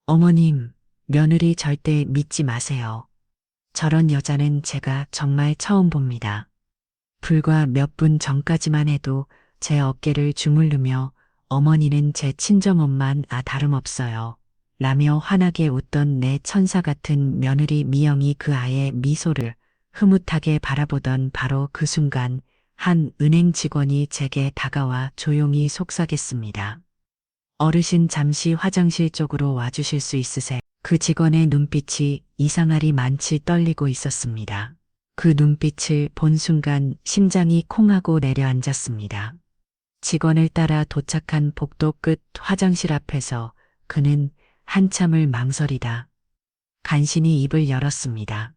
어머님, 며느리 절대 믿지 마세요. 저런 여자는 제가 정말 처음 봅니다. 불과 몇 분 전까지만 해도 제 어깨를 주물르며 어머니는 제 친정엄만 다름없어요. 라며 환하게 웃던 내 천사 같은 며느리 미영이 그 아이의 미소를 흐뭇하게 바라보던 바로 그 순간 한 은행 직원이 제게 다가와 조용히 속삭였습니다. 어르신 잠시 화장실 쪽으로 와주실 수 있으세요? 그 직원의 눈빛이 이상하리 많이 떨리고 있었습니다. 그 눈빛을 본 순간 심장이 콩하고 내려앉았습니다. 직원을 따라 도착한 복도 끝 화장실 앞에서 그는 한참을 망설이다 간신히 입을 열었습니다.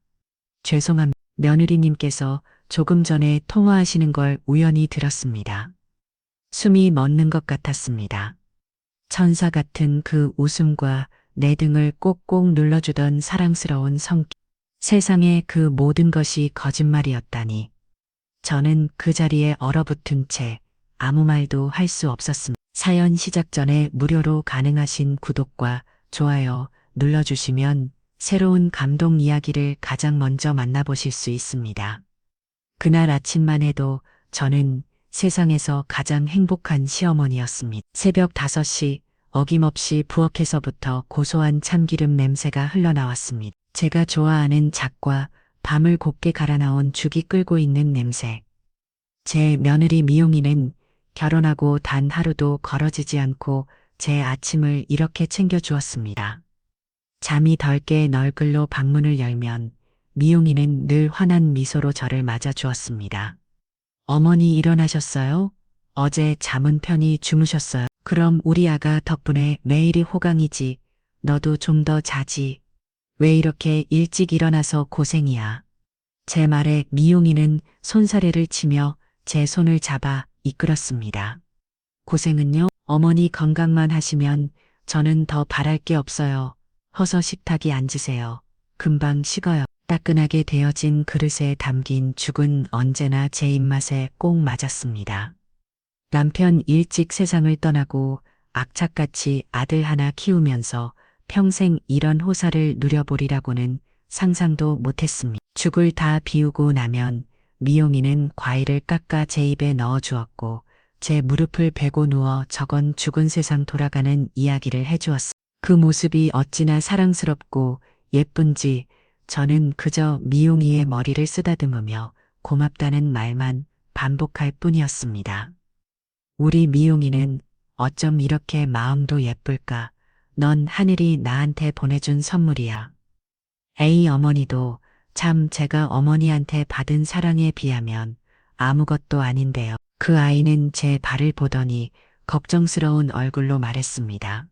죄송합니다. 며느리님께서 조금 전에 통화하시는 걸 우연히 들었습니다. 숨이 멎는 것 같았습니다. 천사 같은 그 웃음과 내 등을 꼭꼭 눌러주던 사랑스러운 성격. 세상에 그 모든 것이 거짓말이었다니. 저는 그 자리에 얼어붙은 채 아무 말도 할 수 없었습니다. 사연 시작 전에 무료로 가능하신 구독과 좋아요 눌러주시면 새로운 감동 이야기를 가장 먼저 만나보실 수 있습니다. 그날 아침만 해도 저는 세상에서 가장 행복한 시어머니였습니다. 새벽 5시 어김없이 부엌에서부터 고소한 참기름 냄새가 흘러나왔습니다. 제가 좋아하는 잣과 밤을 곱게 갈아 나온 죽이 끓고 있는 냄새. 제 며느리 미용이는 결혼하고 단 하루도 걸어지지 않고 제 아침을 이렇게 챙겨주었습니다. 잠이 덜 깨 널글로 방문을 열면 미용이는 늘 환한 미소로 저를 맞아주었습니다. 어머니 일어나셨어요? 어제 잠은 편히 주무셨어요? 그럼 우리 아가 덕분에 매일이 호강이지. 너도 좀 더 자지. 왜 이렇게 일찍 일어나서 고생이야. 제 말에 미용이는 손사래를 치며 제 손을 잡아 이끌었습니다. 고생은요? 어머니 건강만 하시면 저는 더 바랄 게 없어요. 어서 식탁에 앉으세요. 금방 식어요. 따끈하게 데워진 그릇에 담긴 죽은 언제나 제 입맛에 꼭 맞았습니다. 남편 일찍 세상을 떠나고 악착같이 아들 하나 키우면서 평생 이런 호사를 누려보리라고는 상상도 못했습니다. 죽을 다 비우고 나면 미용이는 과일을 깎아 제 입에 넣어주었고 제 무릎을 베고 누워 저건 죽은 세상 돌아가는 이야기를 해주었습니다. 그 모습이 어찌나 사랑스럽고 예쁜지 저는 그저 미용이의 머리를 쓰다듬으며 고맙다는 말만 반복할 뿐이었습니다. 우리 미용이는 어쩜 이렇게 마음도 예쁠까? 넌 하늘이 나한테 보내준 선물이야. 에이 어머니도 참 제가 어머니한테 받은 사랑에 비하면 아무것도 아닌데요. 그 아이는 제 발을 보더니 걱정스러운 얼굴로 말했습니다.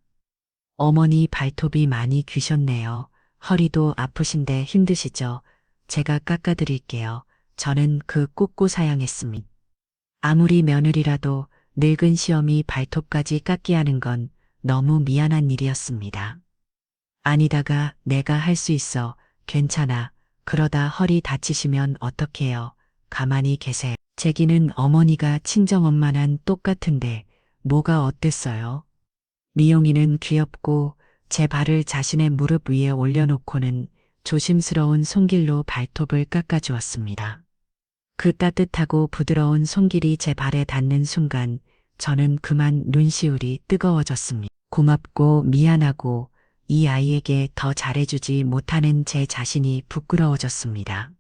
어머니 발톱이 많이 귀셨네요. 허리도 아프신데 힘드시죠? 제가 깎아드릴게요. 저는 그 꾹꾹 사양했습니다. 아무리 며느리라도 늙은 시어미 발톱까지 깎게 하는 건 너무 미안한 일이었습니다. 아니다가 내가 할 수 있어. 괜찮아. 그러다 허리 다치시면 어떡해요. 가만히 계세요. 제기는 어머니가 친정엄마랑 똑같은데 뭐가 어땠어요? 미용이는 귀엽고 제 발을 자신의 무릎 위에 올려놓고는 조심스러운 손길로 발톱을 깎아주었습니다. 그 따뜻하고 부드러운 손길이 제 발에 닿는 순간 저는 그만 눈시울이 뜨거워졌습니다. 고맙고 미안하고 이 아이에게 더 잘해주지 못하는 제 자신이 부끄러워졌습니다.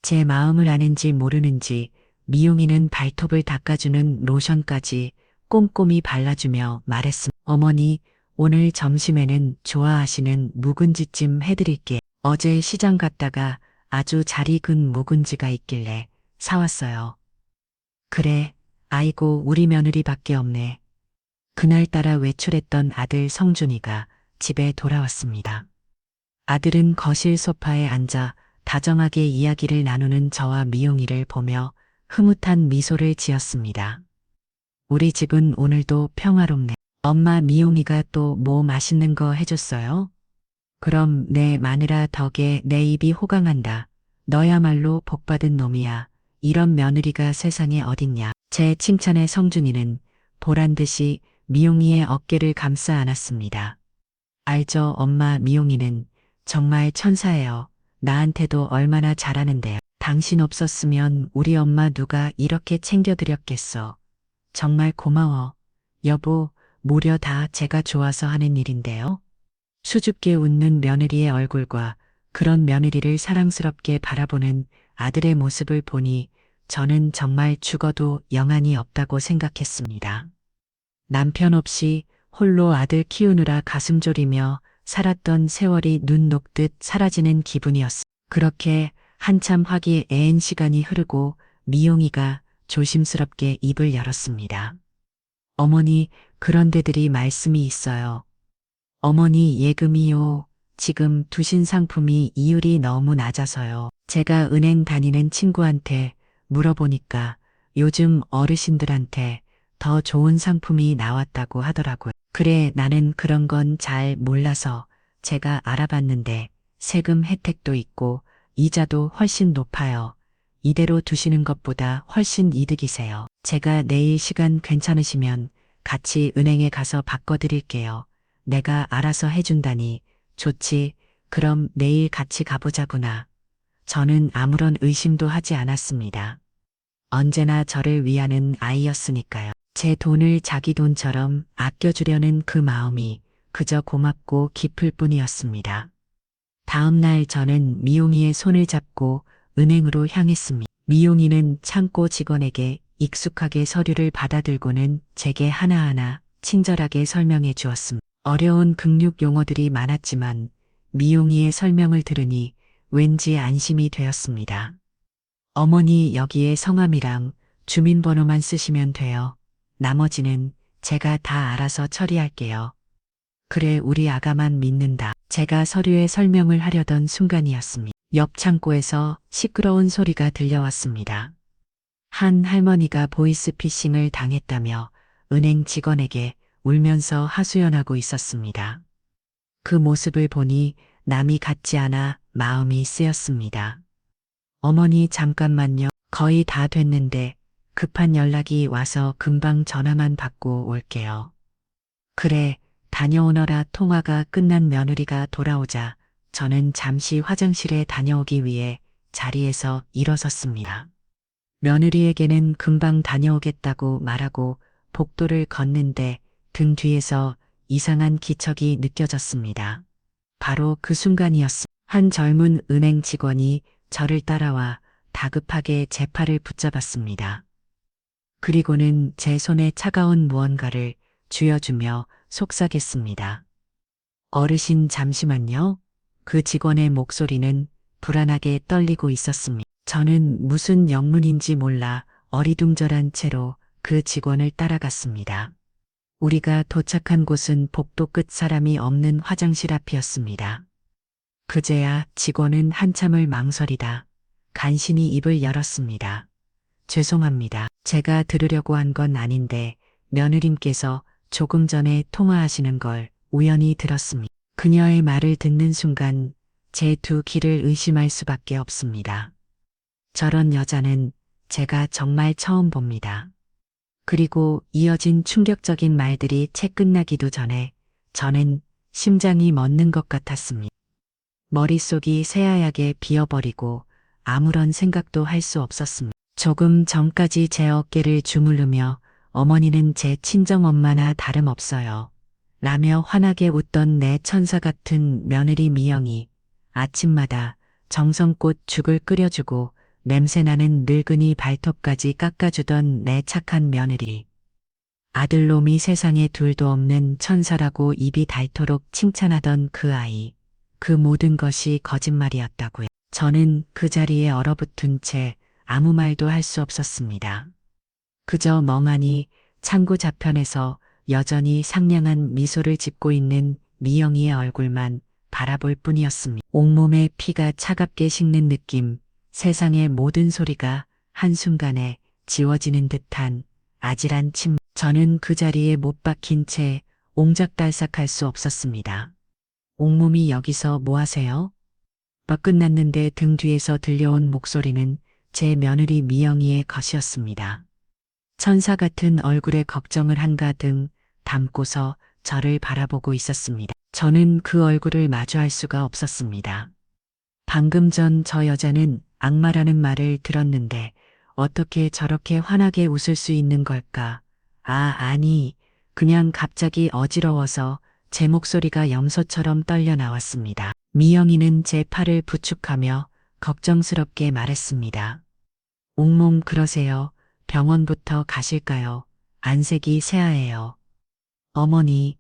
제 마음을 아는지 모르는지 미용이는 발톱을 닦아주는 로션까지 꼼꼼히 발라주며 말했습니다. 어머니, 오늘 점심에는 좋아하시는 묵은지찜 해드릴게. 어제 시장 갔다가 아주 잘 익은 묵은지가 있길래 사왔어요. 그래, 아이고 우리 며느리밖에 없네. 그날따라 외출했던 아들 성준이가 집에 돌아왔습니다. 아들은 거실 소파에 앉아 다정하게 이야기를 나누는 저와 미용이를 보며 흐뭇한 미소를 지었습니다. 우리 집은 오늘도 평화롭네. 엄마 미용이가 또 뭐 맛있는 거 해줬어요? 그럼 내 마누라 덕에 내 입이 호강한다. 너야말로 복받은 놈이야. 이런 며느리가 세상에 어딨냐. 제 칭찬에 성준이는 보란듯이 미용이의 어깨를 감싸 안았습니다. 알죠, 엄마 미용이는 정말 천사예요. 나한테도 얼마나 잘하는데요. 당신 없었으면 우리 엄마 누가 이렇게 챙겨드렸겠어. 정말 고마워. 여보, 모려 다 제가 좋아서 하는 일인데요. 수줍게 웃는 며느리의 얼굴과 그런 며느리를 사랑스럽게 바라보는 아들의 모습을 보니 저는 정말 죽어도 영안이 없다고 생각했습니다. 남편 없이 홀로 아들 키우느라 가슴 졸이며 살았던 세월이 눈 녹듯 사라지는 기분이었습니다. 그렇게 한참 화기애애한 시간이 흐르고 미용이가 조심스럽게 입을 열었습니다. 어머니, 그런 데들이 말씀이 있어요. 어머니 예금이요. 지금 두신 상품이 이율이 너무 낮아서요. 제가 은행 다니는 친구한테 물어보니까 요즘 어르신들한테 더 좋은 상품이 나왔다고 하더라고요. 그래, 나는 그런 건 잘 몰라서 제가 알아봤는데 세금 혜택도 있고 이자도 훨씬 높아요. 이대로 두시는 것보다 훨씬 이득이세요. 제가 내일 시간 괜찮으시면 같이 은행에 가서 바꿔드릴게요. 내가 알아서 해준다니. 좋지. 그럼 내일 같이 가보자구나. 저는 아무런 의심도 하지 않았습니다. 언제나 저를 위하는 아이였으니까요. 제 돈을 자기 돈처럼 아껴주려는 그 마음이 그저 고맙고 기쁠 뿐이었습니다. 다음 날 저는 미용이의 손을 잡고 은행으로 향했습니다. 미용이는 창고 직원에게 익숙하게 서류를 받아들고는 제게 하나하나 친절하게 설명해 주었습니다. 어려운 금융 용어들이 많았지만 미용이의 설명을 들으니 왠지 안심이 되었습니다. 어머니, 여기에 성함이랑 주민번호만 쓰시면 돼요. 나머지는 제가 다 알아서 처리할게요. 그래, 우리 아가만 믿는다. 제가 서류에 설명을 하려던 순간이었습니다. 옆 창고에서 시끄러운 소리가 들려왔습니다. 한 할머니가 보이스피싱을 당했다며 은행 직원에게 울면서 하소연하고 있었습니다. 그 모습을 보니 남이 같지 않아 마음이 쓰였습니다. 어머니, 잠깐만요. 거의 다 됐는데 급한 연락이 와서 금방 전화만 받고 올게요. 그래, 다녀오너라. 통화가 끝난 며느리가 돌아오자 저는 잠시 화장실에 다녀오기 위해 자리에서 일어섰습니다. 며느리에게는 금방 다녀오겠다고 말하고 복도를 걷는데 등 뒤에서 이상한 기척이 느껴졌습니다. 바로 그 순간이었습니다. 한 젊은 은행 직원이 저를 따라와 다급하게 제 팔을 붙잡았습니다. 그리고는 제 손에 차가운 무언가를 쥐어주며 속삭였습니다. 어르신, 잠시만요. 그 직원의 목소리는 불안하게 떨리고 있었습니다. 저는 무슨 영문인지 몰라 어리둥절한 채로 그 직원을 따라갔습니다. 우리가 도착한 곳은 복도 끝 사람이 없는 화장실 앞이었습니다. 그제야 직원은 한참을 망설이다 간신히 입을 열었습니다. 죄송합니다. 제가 들으려고 한 건 아닌데 며느님께서 조금 전에 통화하시는 걸 우연히 들었습니다. 그녀의 말을 듣는 순간 제 두 귀를 의심할 수밖에 없습니다. 저런 여자는 제가 정말 처음 봅니다. 그리고 이어진 충격적인 말들이 채 끝나기도 전에 저는 심장이 멎는 것 같았습니다. 머릿속이 새하얗게 비어버리고 아무런 생각도 할 수 없었습니다. 조금 전까지 제 어깨를 주무르며 어머니는 제 친정엄마나 다름없어요 라며 환하게 웃던 내 천사 같은 며느리 미영이 아침마다 정성껏 죽을 끓여주고 냄새나는 늙은이 발톱까지 깎아주던 내 착한 며느리. 아들놈이 세상에 둘도 없는 천사라고 입이 닳도록 칭찬하던 그 아이. 그 모든 것이 거짓말이었다고요. 저는 그 자리에 얼어붙은 채 아무 말도 할 수 없었습니다. 그저 멍하니 창구 좌편에서 여전히 상냥한 미소를 짓고 있는 미영이의 얼굴만 바라볼 뿐이었습니다. 온몸에 피가 차갑게 식는 느낌, 세상의 모든 소리가 한순간에 지워지는 듯한 아찔한 침묵. 저는 그 자리에 못 박힌 채 옹작달싹할 수 없었습니다. 옥몸이 여기서 뭐 하세요? 끝났는데 등 뒤에서 들려온 목소리는 제 며느리 미영이의 것이었습니다. 천사 같은 얼굴에 걱정을 한가득 담고서 저를 바라보고 있었습니다. 저는 그 얼굴을 마주할 수가 없었습니다. 방금 전 저 여자는 악마라는 말을 들었는데 어떻게 저렇게 환하게 웃을 수 있는 걸까? 아니, 그냥 갑자기 어지러워서 제 목소리가 염소처럼 떨려 나왔습니다. 미영이는 제 팔을 부축하며 걱정스럽게 말했습니다. 옥몽 그러세요. 병원부터 가실까요? 안색이 새하예요. 어머니,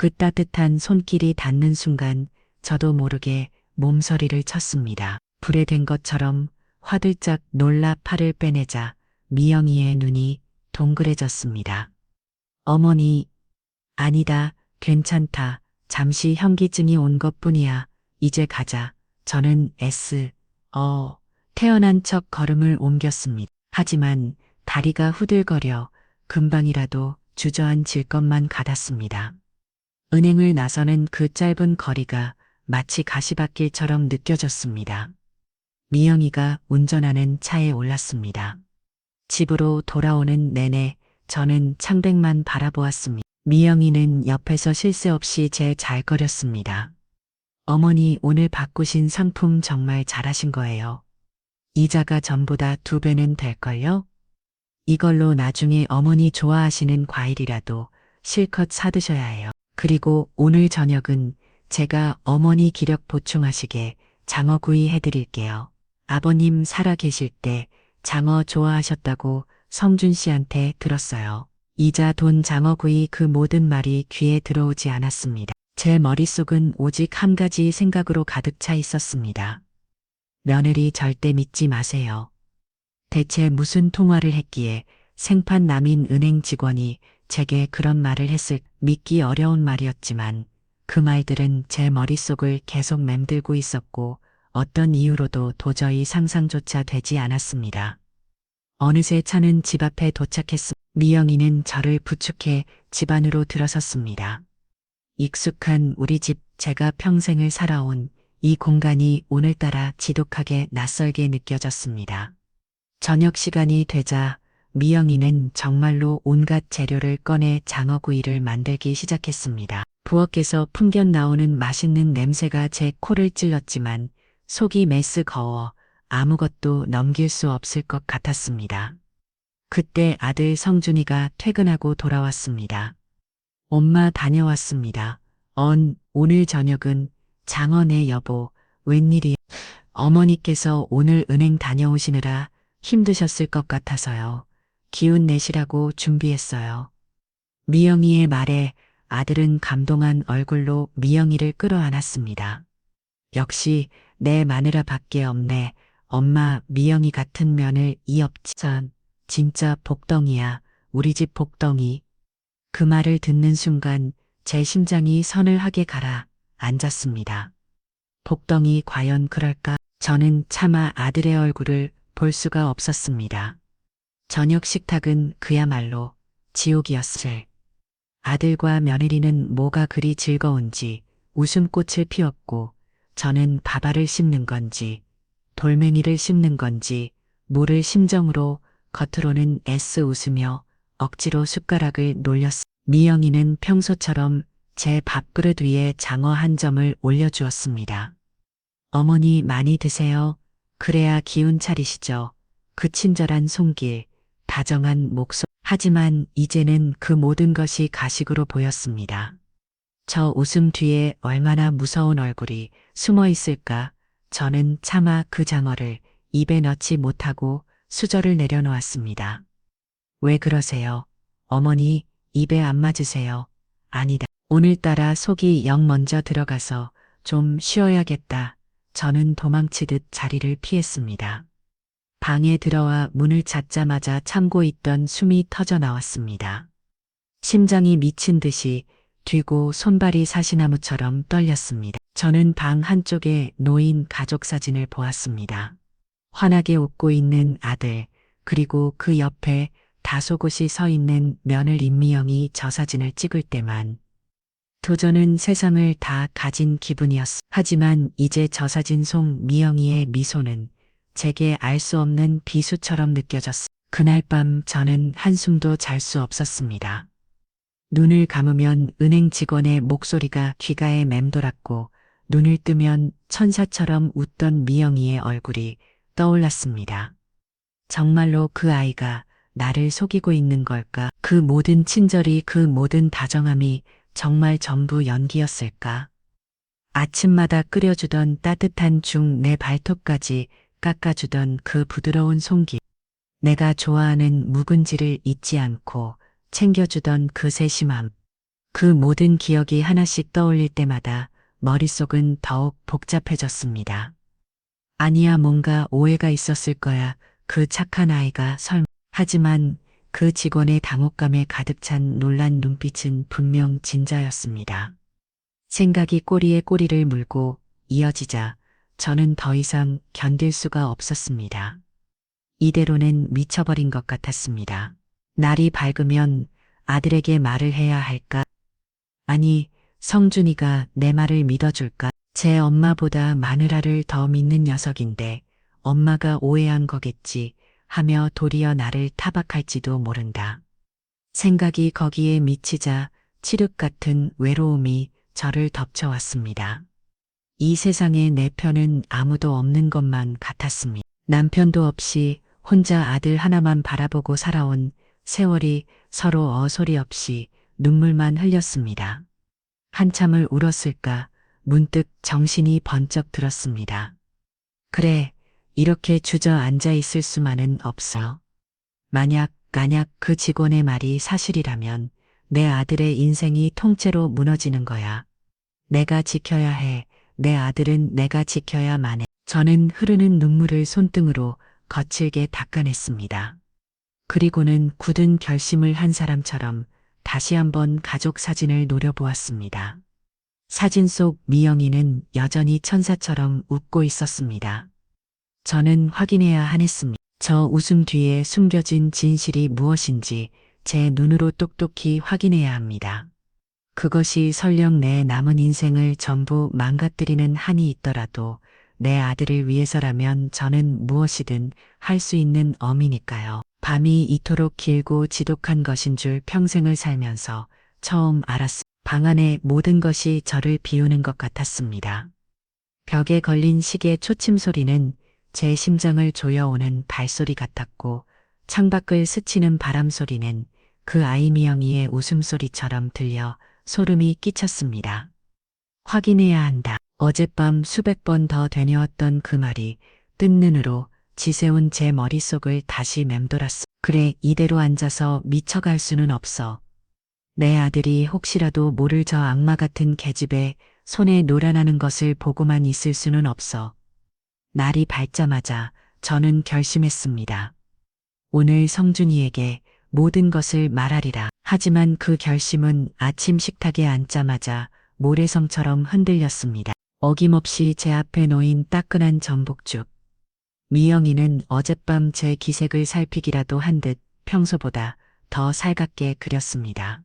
그 따뜻한 손길이 닿는 순간 저도 모르게 몸서리를 쳤습니다. 불에 댄 것처럼 화들짝 놀라 팔을 빼내자 미영이의 눈이 동그래졌습니다. 어머니, 아니다, 괜찮다. 잠시 현기증이 온 것뿐이야. 이제 가자. 저는 태어난 척 걸음을 옮겼습니다. 하지만 다리가 후들거려 금방이라도 주저앉을 것만 같았습니다. 은행을 나서는 그 짧은 거리가 마치 가시밭길처럼 느껴졌습니다. 미영이가 운전하는 차에 올랐습니다. 집으로 돌아오는 내내 저는 창백만 바라보았습니다. 미영이는 옆에서 쉴 새 없이 제 잘거렸습니다. 어머니 오늘 바꾸신 상품 정말 잘하신 거예요. 이자가 전보다 2배는 될걸요? 이걸로 나중에 어머니 좋아하시는 과일이라도 실컷 사드셔야 해요. 그리고 오늘 저녁은 제가 어머니 기력 보충하시게 장어구이 해드릴게요. 아버님 살아 계실 때 장어 좋아하셨다고 성준 씨한테 들었어요. 이자 돈 장어구이 그 모든 말이 귀에 들어오지 않았습니다. 제 머릿속은 오직 한 가지 생각으로 가득 차 있었습니다. 며느리 절대 믿지 마세요. 대체 무슨 통화를 했기에 생판 남인 은행 직원이 제게 그런 말을 했을 믿기 어려운 말이었지만 그 말들은 제 머릿속을 계속 맴들고 있었고 어떤 이유로도 도저히 상상조차 되지 않았습니다. 어느새 차는 집 앞에 도착했습니다. 미영이는 저를 부축해 집 안으로 들어섰습니다. 익숙한 우리 집, 제가 평생을 살아온 이 공간이 오늘따라 지독하게 낯설게 느껴졌습니다. 저녁 시간이 되자 미영이는 정말로 온갖 재료를 꺼내 장어구이를 만들기 시작했습니다. 부엌에서 풍겨 나오는 맛있는 냄새가 제 코를 찔렀지만 속이 메스거워 아무것도 넘길 수 없을 것 같았습니다. 그때 아들 성준이가 퇴근하고 돌아왔습니다. 엄마 다녀왔습니다. 오늘 저녁은 장어네 여보, 웬일이야? 어머니께서 오늘 은행 다녀오시느라 힘드셨을 것 같아서요. 기운 내시라고 준비했어요. 미영이의 말에 아들은 감동한 얼굴로 미영이를 끌어안았습니다. 역시 내 마누라밖에 없네. 엄마 미영이 같은 며느리 없지. 진짜 복덩이야. 우리 집 복덩이. 그 말을 듣는 순간 제 심장이 서늘하게 가라앉았습니다. 복덩이 과연 그럴까? 저는 차마 아들의 얼굴을 볼 수가 없었습니다. 저녁 식탁은 그야말로 지옥이었을. 아들과 며느리는 뭐가 그리 즐거운지 웃음꽃을 피웠고 저는 밥알을 씹는 건지 돌멩이를 씹는 건지 모를 심정으로 겉으로는 애써 웃으며 억지로 숟가락을 놀렸습니다. 미영이는 평소처럼 제 밥그릇 위에 장어 한 점을 올려주었습니다. 어머니 많이 드세요. 그래야 기운 차리시죠. 그 친절한 손길, 다정한 목소리. 하지만 이제는 그 모든 것이 가식으로 보였습니다. 저 웃음 뒤에 얼마나 무서운 얼굴이 숨어 있을까? 저는 차마 그 장어를 입에 넣지 못하고 수저를 내려놓았습니다. 왜 그러세요? 어머니, 입에 안 맞으세요? 아니다. 오늘따라 속이 영 먼저 들어가서 좀 쉬어야겠다. 저는 도망치듯 자리를 피했습니다. 방에 들어와 문을 닫자마자 참고 있던 숨이 터져 나왔습니다. 심장이 미친 듯이 뛰고 손발이 사시나무처럼 떨렸습니다. 저는 방 한쪽에 놓인 가족 사진을 보았습니다. 환하게 웃고 있는 아들, 그리고 그 옆에 다소곳이 서 있는 며느리 임미영이 저 사진을 찍을 때만 도저는 세상을 다 가진 기분이었어. 하지만 이제 저 사진 속 미영이의 미소는 제게 알 수 없는 비수처럼 느껴졌어. 그날 밤 저는 한숨도 잘 수 없었습니다. 눈을 감으면 은행 직원의 목소리가 귓가에 맴돌았고 눈을 뜨면 천사처럼 웃던 미영이의 얼굴이 떠올랐습니다. 정말로 그 아이가 나를 속이고 있는 걸까? 그 모든 친절이, 그 모든 다정함이 정말 전부 연기였을까? 아침마다 끓여주던 따뜻한 죽, 내 발톱까지 깎아주던 그 부드러운 손길, 내가 좋아하는 묵은지를 잊지 않고 챙겨주던 그 세심함, 그 모든 기억이 하나씩 떠올릴 때마다 머릿속은 더욱 복잡해졌습니다. 아니야, 뭔가 오해가 있었을 거야. 그 착한 아이가 하지만 그 직원의 당혹감에 가득 찬 놀란 눈빛은 분명 진짜였습니다. 생각이 꼬리에 꼬리를 물고 이어지자 저는 더 이상 견딜 수가 없었습니다. 이대로는 미쳐버린 것 같았습니다. 날이 밝으면 아들에게 말을 해야 할까? 아니, 성준이가 내 말을 믿어줄까? 제 엄마보다 마누라를 더 믿는 녀석인데 엄마가 오해한 거겠지 하며 도리어 나를 타박할지도 모른다. 생각이 거기에 미치자 칠흑 같은 외로움이 저를 덮쳐왔습니다. 이 세상에 내 편은 아무도 없는 것만 같았습니다. 남편도 없이 혼자 아들 하나만 바라보고 살아온 세월이 서로 어소리 없이 눈물만 흘렸습니다. 한참을 울었을까 문득 정신이 번쩍 들었습니다. 그래, 이렇게 주저앉아 있을 수만은 없어. 만약 그 직원의 말이 사실이라면 내 아들의 인생이 통째로 무너지는 거야. 내가 지켜야 해. 내 아들은 내가 지켜야만 해. 저는 흐르는 눈물을 손등으로 거칠게 닦아냈습니다. 그리고는 굳은 결심을 한 사람처럼 다시 한번 가족 사진을 노려보았습니다. 사진 속 미영이는 여전히 천사처럼 웃고 있었습니다. 저는 확인해야 하겠습니다. 저 웃음 뒤에 숨겨진 진실이 무엇인지 제 눈으로 똑똑히 확인해야 합니다. 그것이 설령 내 남은 인생을 전부 망가뜨리는 한이 있더라도 내 아들을 위해서라면 저는 무엇이든 할 수 있는 어미니까요. 밤이 이토록 길고 지독한 것인 줄 평생을 살면서 처음 알았습니다. 방 안의 모든 것이 저를 비우는 것 같았습니다. 벽에 걸린 시계 초침 소리는 제 심장을 조여오는 발소리 같았고 창밖을 스치는 바람 소리는 그 아이 미영이의 웃음소리처럼 들려 소름이 끼쳤습니다. 확인해야 한다. 어젯밤 수백 번 더 되뇌었던 그 말이 뜬 눈으로 지새운 제 머릿속을 다시 맴돌았어. 그래, 이대로 앉아서 미쳐갈 수는 없어. 내 아들이 혹시라도 모를 저 악마 같은 계집애 손에 노란하는 것을 보고만 있을 수는 없어. 날이 밝자마자 저는 결심했습니다. 오늘 성준이에게 모든 것을 말하리라. 하지만 그 결심은 아침 식탁에 앉자마자 모래성처럼 흔들렸습니다. 어김없이 제 앞에 놓인 따끈한 전복죽. 미영이는 어젯밤 제 기색을 살피기라도 한 듯 평소보다 더 살갑게 그렸습니다.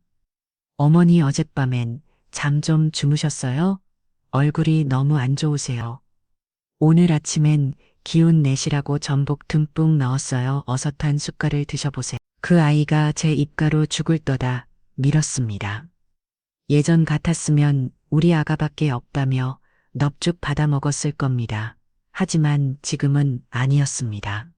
어머니, 어젯밤엔 잠 좀 주무셨어요? 얼굴이 너무 안 좋으세요. 오늘 아침엔 기운 내시라고 전복 듬뿍 넣었어요. 어서 탄 숟갈을 드셔보세요. 그 아이가 제 입가로 죽을 떠다 밀었습니다. 예전 같았으면 우리 아가밖에 없다며 넙죽 받아 먹었을 겁니다. 하지만 지금은 아니었습니다.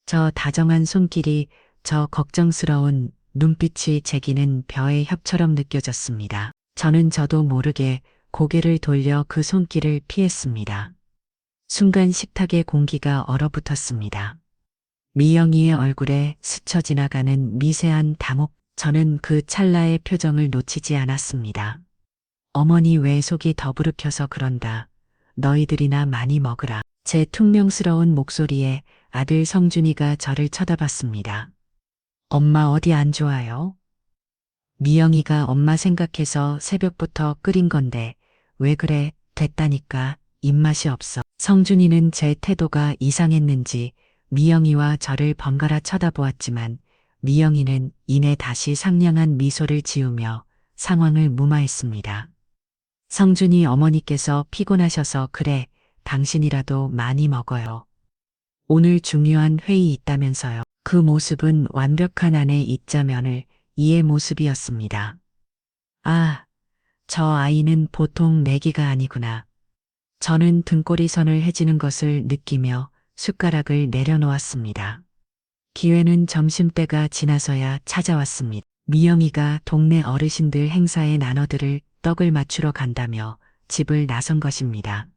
저 다정한 손길이, 저 걱정스러운 눈빛이 제기는 벼의 협처럼 느껴졌습니다. 저는 저도 모르게 고개를 돌려 그 손길을 피했습니다. 순간 식탁의 공기가 얼어붙었습니다. 미영이의 얼굴에 스쳐 지나가는 미세한 당혹, 저는 그 찰나의 표정을 놓치지 않았습니다. 어머니, 왜 속이 더부룩해서 그런다. 너희들이나 많이 먹으라. 제 퉁명스러운 목소리에 아들 성준이가 저를 쳐다봤습니다. 엄마 어디 안 좋아요? 미영이가 엄마 생각해서 새벽부터 끓인 건데 왜 그래? 됐다니까. 입맛이 없어. 성준이는 제 태도가 이상했는지 미영이와 저를 번갈아 쳐다보았지만 미영이는 이내 다시 상냥한 미소를 지으며 상황을 무마했습니다. 성준이 어머니께서 피곤하셔서 그래. 당신이라도 많이 먹어요. 오늘 중요한 회의 있다면서요. 그 모습은 완벽한 아내 입자면을 이의 모습이었습니다. 아, 저 아이는 보통 내기가 아니구나. 저는 등골이 선을 해지는 것을 느끼며 숟가락을 내려놓았습니다. 기회는 점심때가 지나서야 찾아왔습니다. 미영이가 동네 어르신들 행사에 나눠들을 떡을 맞추러 간다며 집을 나선 것입니다.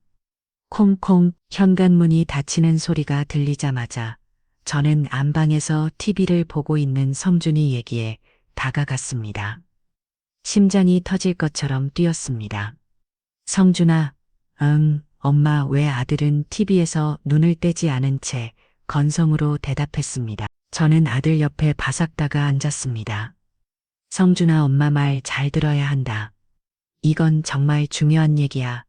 콩콩 현관문이 닫히는 소리가 들리자마자 저는 안방에서 TV를 보고 있는 성준이 얘기에 다가갔습니다. 심장이 터질 것처럼 뛰었습니다. 성준아, 응, 엄마 왜 아들은 TV에서 눈을 떼지 않은 채 건성으로 대답했습니다. 저는 아들 옆에 바삭다가 앉았습니다. 성준아, 엄마 말 잘 들어야 한다. 이건 정말 중요한 얘기야.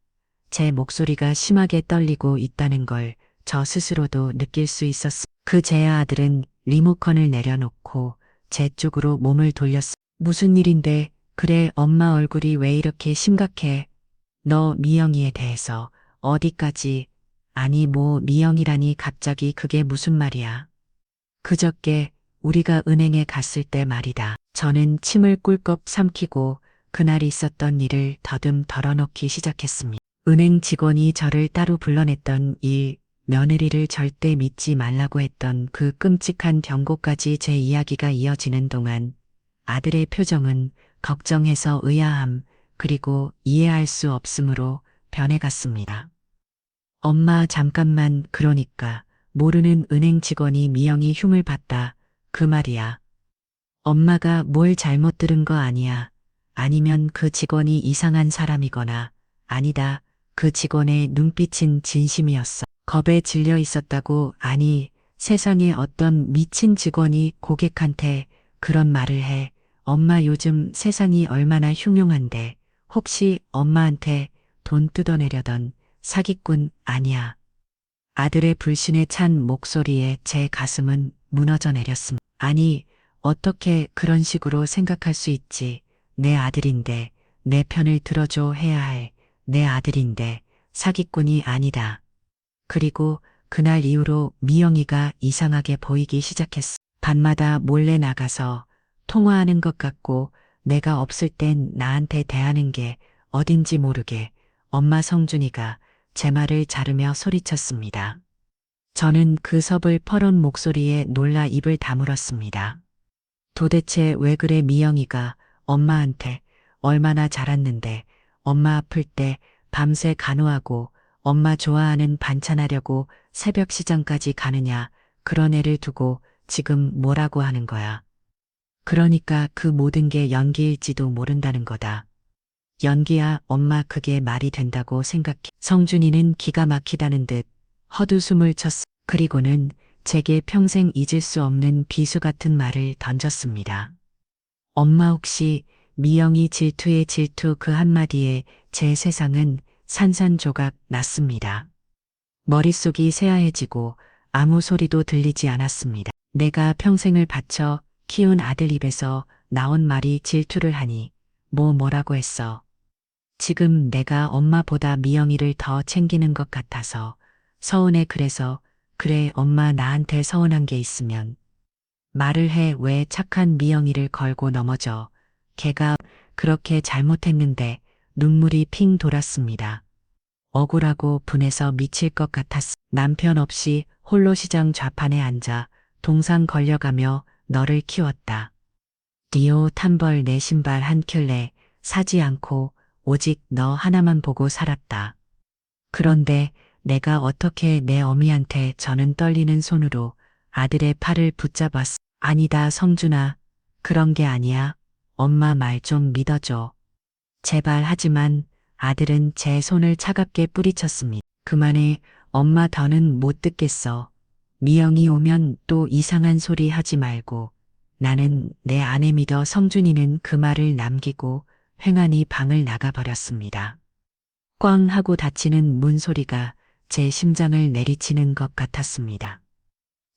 제 목소리가 심하게 떨리고 있다는 걸 저 스스로도 느낄 수 있었어. 그제야 아들은 리모컨을 내려놓고 제 쪽으로 몸을 돌렸어. 무슨 일인데? 그래, 엄마 얼굴이 왜 이렇게 심각해? 너 미영이에 대해서 어디까지? 아니 뭐 미영이라니 갑자기 그게 무슨 말이야? 그저께 우리가 은행에 갔을 때 말이다. 저는 침을 꿀꺽 삼키고 그날 있었던 일을 더듬 덜어놓기 시작했습니다. 은행 직원이 저를 따로 불러냈던 일, 며느리를 절대 믿지 말라고 했던 그 끔찍한 경고까지 제 이야기가 이어지는 동안 아들의 표정은 걱정해서 의아함, 그리고 이해할 수 없음으로 변해갔습니다. 엄마 잠깐만, 그러니까 모르는 은행 직원이 미영이 흉을 봤다. 그 말이야. 엄마가 뭘 잘못 들은 거 아니야. 아니면 그 직원이 이상한 사람이거나 아니다. 그 직원의 눈빛은 진심이었어. 겁에 질려 있었다고. 아니, 세상에 어떤 미친 직원이 고객한테 그런 말을 해. 엄마 요즘 세상이 얼마나 흉흉한데 혹시 엄마한테 돈 뜯어내려던 사기꾼 아니야. 아들의 불신에 찬 목소리에 제 가슴은 무너져 내렸습니다. 아니, 어떻게 그런 식으로 생각할 수 있지. 내 아들인데 내 편을 들어줘 해야 할 내 아들인데 사기꾼이 아니다. 그리고 그날 이후로 미영이가 이상하게 보이기 시작했어. 밤마다 몰래 나가서 통화하는 것 같고 내가 없을 땐 나한테 대하는 게 어딘지 모르게 엄마 성준이가 제 말을 자르며 소리쳤습니다. 저는 그 섭을 퍼런 목소리에 놀라 입을 다물었습니다. 도대체 왜 그래 미영이가 엄마한테 얼마나 잘했는데 엄마 아플 때 밤새 간호하고 엄마 좋아하는 반찬하려고 새벽 시장까지 가느냐 그런 애를 두고 지금 뭐라고 하는 거야. 그러니까 그 모든 게 연기일지도 모른다는 거다. 연기야 엄마 그게 말이 된다고 생각해. 성준이는 기가 막히다는 듯 헛웃음을 쳤어. 그리고는 제게 평생 잊을 수 없는 비수 같은 말을 던졌습니다. 엄마 혹시 미영이 질투의 질투 그 한마디에 제 세상은 산산조각 났습니다. 머릿속이 새하얘지고 아무 소리도 들리지 않았습니다. 내가 평생을 바쳐 키운 아들 입에서 나온 말이 질투를 하니 뭐라고 했어. 지금 내가 엄마보다 미영이를 더 챙기는 것 같아서 서운해. 그래서 그래 엄마 나한테 서운한 게 있으면 말을 해. 왜 착한 미영이를 걸고 넘어져. 걔가 그렇게 잘못했는데. 눈물이 핑 돌았습니다. 억울하고 분해서 미칠 것 같았어. 남편 없이 홀로 시장 좌판에 앉아 동상 걸려가며 너를 키웠다. 디오 탐벌 내 신발 한 켤레 사지 않고 오직 너 하나만 보고 살았다. 그런데 내가 어떻게 내 어미한테 저는 떨리는 손으로 아들의 팔을 붙잡았어. 아니다 성준아. 그런 게 아니야. 엄마 말 좀 믿어줘. 제발. 하지만 아들은 제 손을 차갑게 뿌리쳤습니다. 그만해. 엄마 더는 못 듣겠어. 미영이 오면 또 이상한 소리 하지 말고. 나는 내 아내 믿어. 성준이는 그 말을 남기고 횡하니 방을 나가버렸습니다. 꽝 하고 닫히는 문 소리가 제 심장을 내리치는 것 같았습니다.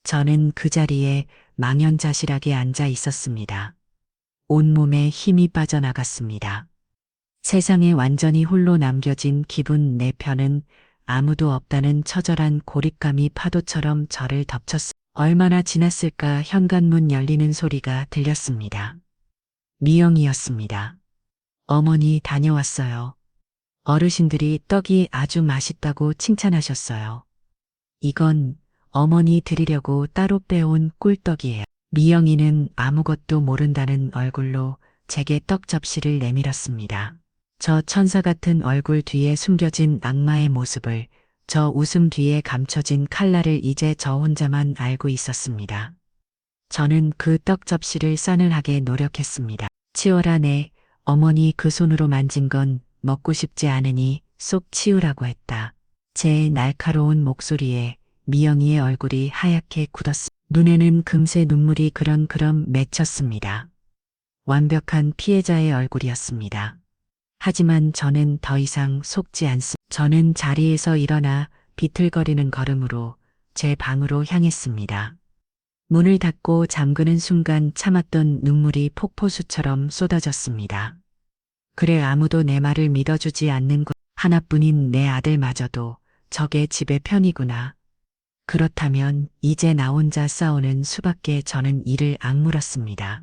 저는 그 자리에 망연자실하게 앉아 있었습니다. 온몸에 힘이 빠져나갔습니다. 세상에 완전히 홀로 남겨진 기분. 내 편은 아무도 없다는 처절한 고립감이 파도처럼 저를 덮쳤습니다. 얼마나 지났을까. 현관문 열리는 소리가 들렸습니다. 미영이었습니다. 어머니 다녀왔어요. 어르신들이 떡이 아주 맛있다고 칭찬하셨어요. 이건 어머니 드리려고 따로 빼온 꿀떡이에요. 미영이는 아무것도 모른다는 얼굴로 제게 떡 접시를 내밀었습니다. 저 천사 같은 얼굴 뒤에 숨겨진 악마의 모습을, 저 웃음 뒤에 감춰진 칼날을 이제 저 혼자만 알고 있었습니다. 저는 그 떡 접시를 싸늘하게 노력했습니다. 치워라 네. 어머니 그 손으로 만진 건 먹고 싶지 않으니 쏙 치우라고 했다. 제 날카로운 목소리에 미영이의 얼굴이 하얗게 굳었습니다. 눈에는 금세 눈물이 그렁그렁 맺혔습니다. 완벽한 피해자의 얼굴이었습니다. 하지만 저는 더 이상 속지 않습니다. 저는 자리에서 일어나 비틀거리는 걸음으로 제 방으로 향했습니다. 문을 닫고 잠그는 순간 참았던 눈물이 폭포수처럼 쏟아졌습니다. 그래 아무도 내 말을 믿어주지 않는 것 하나뿐인 내 아들마저도 저게 집의 편이구나. 그렇다면 이제 나 혼자 싸우는 수밖에. 저는 이를 악물었습니다.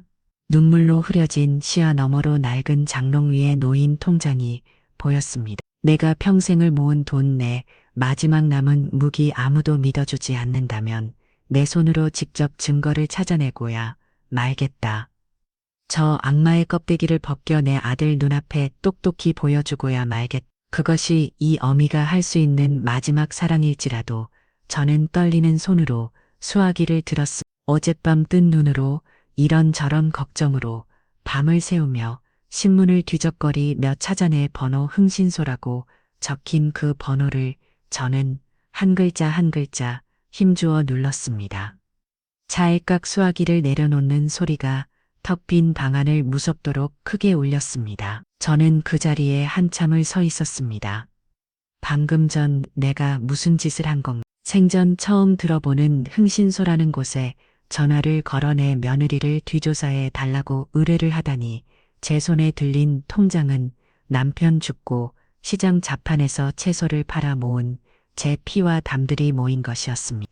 눈물로 흐려진 시야 너머로 낡은 장롱 위에 놓인 통장이 보였습니다. 내가 평생을 모은 돈, 내 마지막 남은 무기. 아무도 믿어주지 않는다면 내 손으로 직접 증거를 찾아내고야 말겠다. 저 악마의 껍데기를 벗겨 내 아들 눈앞에 똑똑히 보여주고야 말겠다. 그것이 이 어미가 할 수 있는 마지막 사랑일지라도. 저는 떨리는 손으로 수화기를 들었습니다. 어젯밤 뜬 눈으로 이런저런 걱정으로 밤을 새우며 신문을 뒤적거리며 찾아내 번호 흥신소라고 적힌 그 번호를 저는 한 글자 한 글자 힘주어 눌렀습니다. 차일각 수화기를 내려놓는 소리가 턱 빈 방안을 무섭도록 크게 울렸습니다. 저는 그 자리에 한참을 서 있었습니다. 방금 전 내가 무슨 짓을 한 건가? 생전 처음 들어보는 흥신소라는 곳에 전화를 걸어 내 며느리를 뒤조사해 달라고 의뢰를 하다니 제 손에 들린 통장은 남편 죽고 시장 자판에서 채소를 팔아 모은 제 피와 담들이 모인 것이었습니다.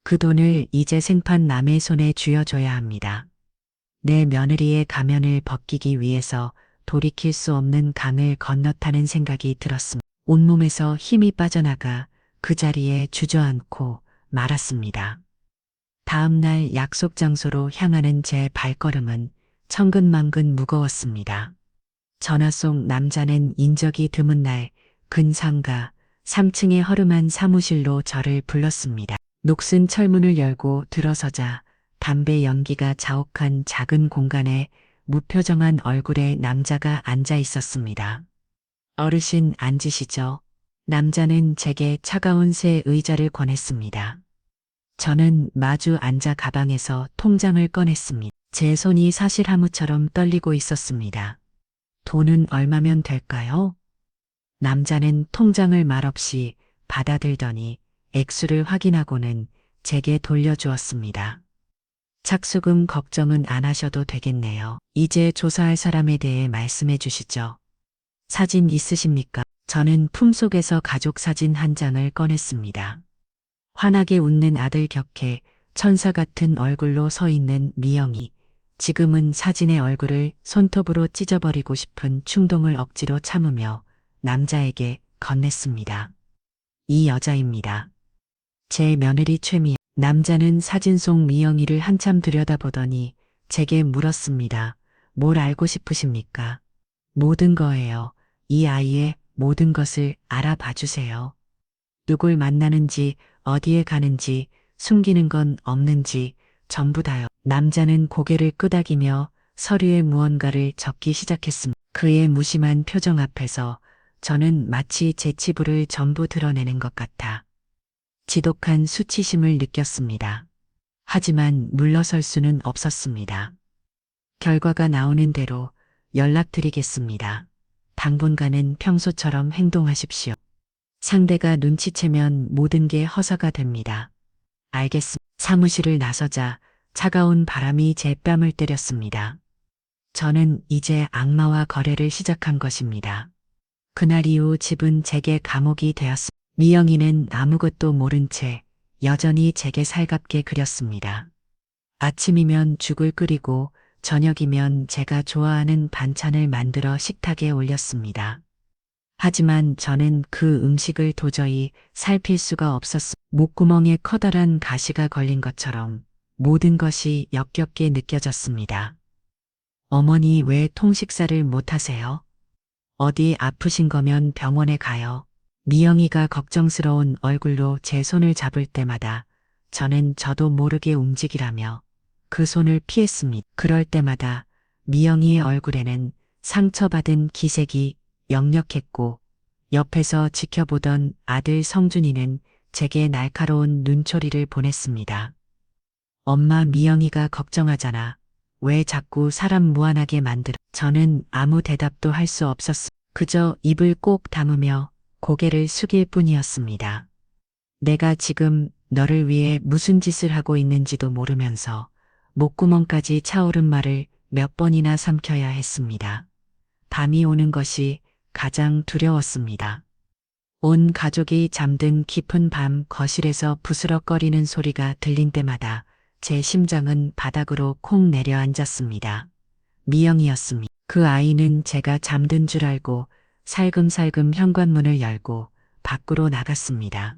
그 돈을 이제 생판 남의 손에 쥐어줘야 합니다. 내 며느리의 가면을 벗기기 위해서 돌이킬 수 없는 강을 건너타는 생각이 들었습니다. 온몸에서 힘이 빠져나가 그 자리에 주저앉고 말았습니다. 다음 날 약속 장소로 향하는 제 발걸음은 천근만근 무거웠습니다. 전화 속 남자는 인적이 드문 날 근상가 3층의 허름한 사무실로 저를 불렀습니다. 녹슨 철문을 열고 들어서자 담배 연기가 자욱한 작은 공간에 무표정한 얼굴의 남자가 앉아 있었습니다. 어르신 앉으시죠. 남자는 제게 차가운 새 의자를 권했습니다. 저는 마주 앉아 가방에서 통장을 꺼냈습니다. 제 손이 사실하무처럼 떨리고 있었습니다. 돈은 얼마면 될까요? 남자는 통장을 말없이 받아들더니 액수를 확인하고는 제게 돌려주었습니다. 착수금 걱정은 안 하셔도 되겠네요. 이제 조사할 사람에 대해 말씀해 주시죠. 사진 있으십니까? 저는 품속에서 가족 사진 한 장을 꺼냈습니다. 환하게 웃는 아들 곁에 천사 같은 얼굴로 서 있는 미영이. 지금은 사진의 얼굴을 손톱으로 찢어버리고 싶은 충동을 억지로 참으며 남자에게 건넸습니다. 이 여자입니다. 제 며느리 최미영. 남자는 사진 속 미영이를 한참 들여다보더니 제게 물었습니다. 뭘 알고 싶으십니까? 모든 거예요. 이 아이의 모든 것을 알아봐 주세요. 누굴 만나는지, 어디에 가는지, 숨기는 건 없는지 전부 다요. 남자는 고개를 끄덕이며 서류에 무언가를 적기 시작했습니다. 그의 무심한 표정 앞에서 저는 마치 제 치부를 전부 드러내는 것 같아 지독한 수치심을 느꼈습니다. 하지만 물러설 수는 없었습니다. 결과가 나오는 대로 연락드리겠습니다. 당분간은 평소처럼 행동하십시오. 상대가 눈치채면 모든 게 허사가 됩니다. 알겠습니다. 사무실을 나서자 차가운 바람이 제 뺨을 때렸습니다. 저는 이제 악마와 거래를 시작한 것입니다. 그날 이후 집은 제게 감옥이 되었습니다. 미영이는 아무것도 모른 채 여전히 제게 살갑게 그렸습니다. 아침이면 죽을 끓이고 저녁이면 제가 좋아하는 반찬을 만들어 식탁에 올렸습니다. 하지만 저는 그 음식을 도저히 살필 수가 없었습니다. 목구멍에 커다란 가시가 걸린 것처럼 모든 것이 역겹게 느껴졌습니다. 어머니 왜 통식사를 못 하세요? 어디 아프신 거면 병원에 가요. 미영이가 걱정스러운 얼굴로 제 손을 잡을 때마다 저는 저도 모르게 움직이라며 그 손을 피했습니다. 그럴 때마다 미영이의 얼굴에는 상처받은 기색이 역력했고 옆에서 지켜보던 아들 성준이는 제게 날카로운 눈초리를 보냈습니다. 엄마 미영이가 걱정하잖아. 왜 자꾸 사람 무안하게 만들어? 저는 아무 대답도 할 수 없었습니다. 그저 입을 꼭 다무며 고개를 숙일 뿐이었습니다. 내가 지금 너를 위해 무슨 짓을 하고 있는지도 모르면서 목구멍까지 차오른 말을 몇 번이나 삼켜야 했습니다. 밤이 오는 것이 가장 두려웠습니다. 온 가족이 잠든 깊은 밤 거실에서 부스럭거리는 소리가 들린 때마다 제 심장은 바닥으로 콩 내려앉았습니다. 미영이었습니다. 그 아이는 제가 잠든 줄 알고 살금살금 현관문을 열고 밖으로 나갔습니다.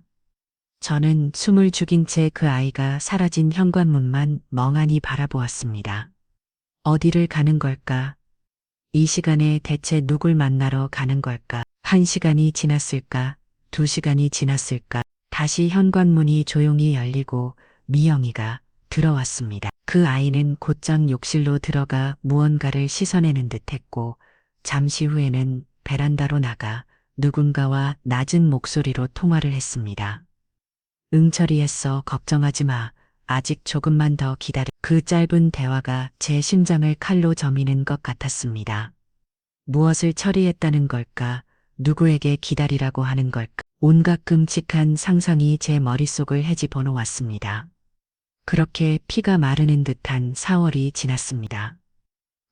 저는 숨을 죽인 채 그 아이가 사라진 현관문만 멍하니 바라보았습니다. 어디를 가는 걸까? 이 시간에 대체 누굴 만나러 가는 걸까? 1시간이 지났을까? 2시간이 지났을까? 다시 현관문이 조용히 열리고 미영이가 들어왔습니다. 그 아이는 곧장 욕실로 들어가 무언가를 씻어내는 듯했고 잠시 후에는 베란다로 나가 누군가와 낮은 목소리로 통화를 했습니다. 처리했어. 걱정하지 마. 아직 조금만 더 기다려. 그 짧은 대화가 제 심장을 칼로 저미는 것 같았습니다. 무엇을 처리했다는 걸까? 누구에게 기다리라고 하는 걸까? 온갖 끔찍한 상상이 제 머릿속을 헤집어 놓았습니다. 그렇게 피가 마르는 듯한 4월이 지났습니다.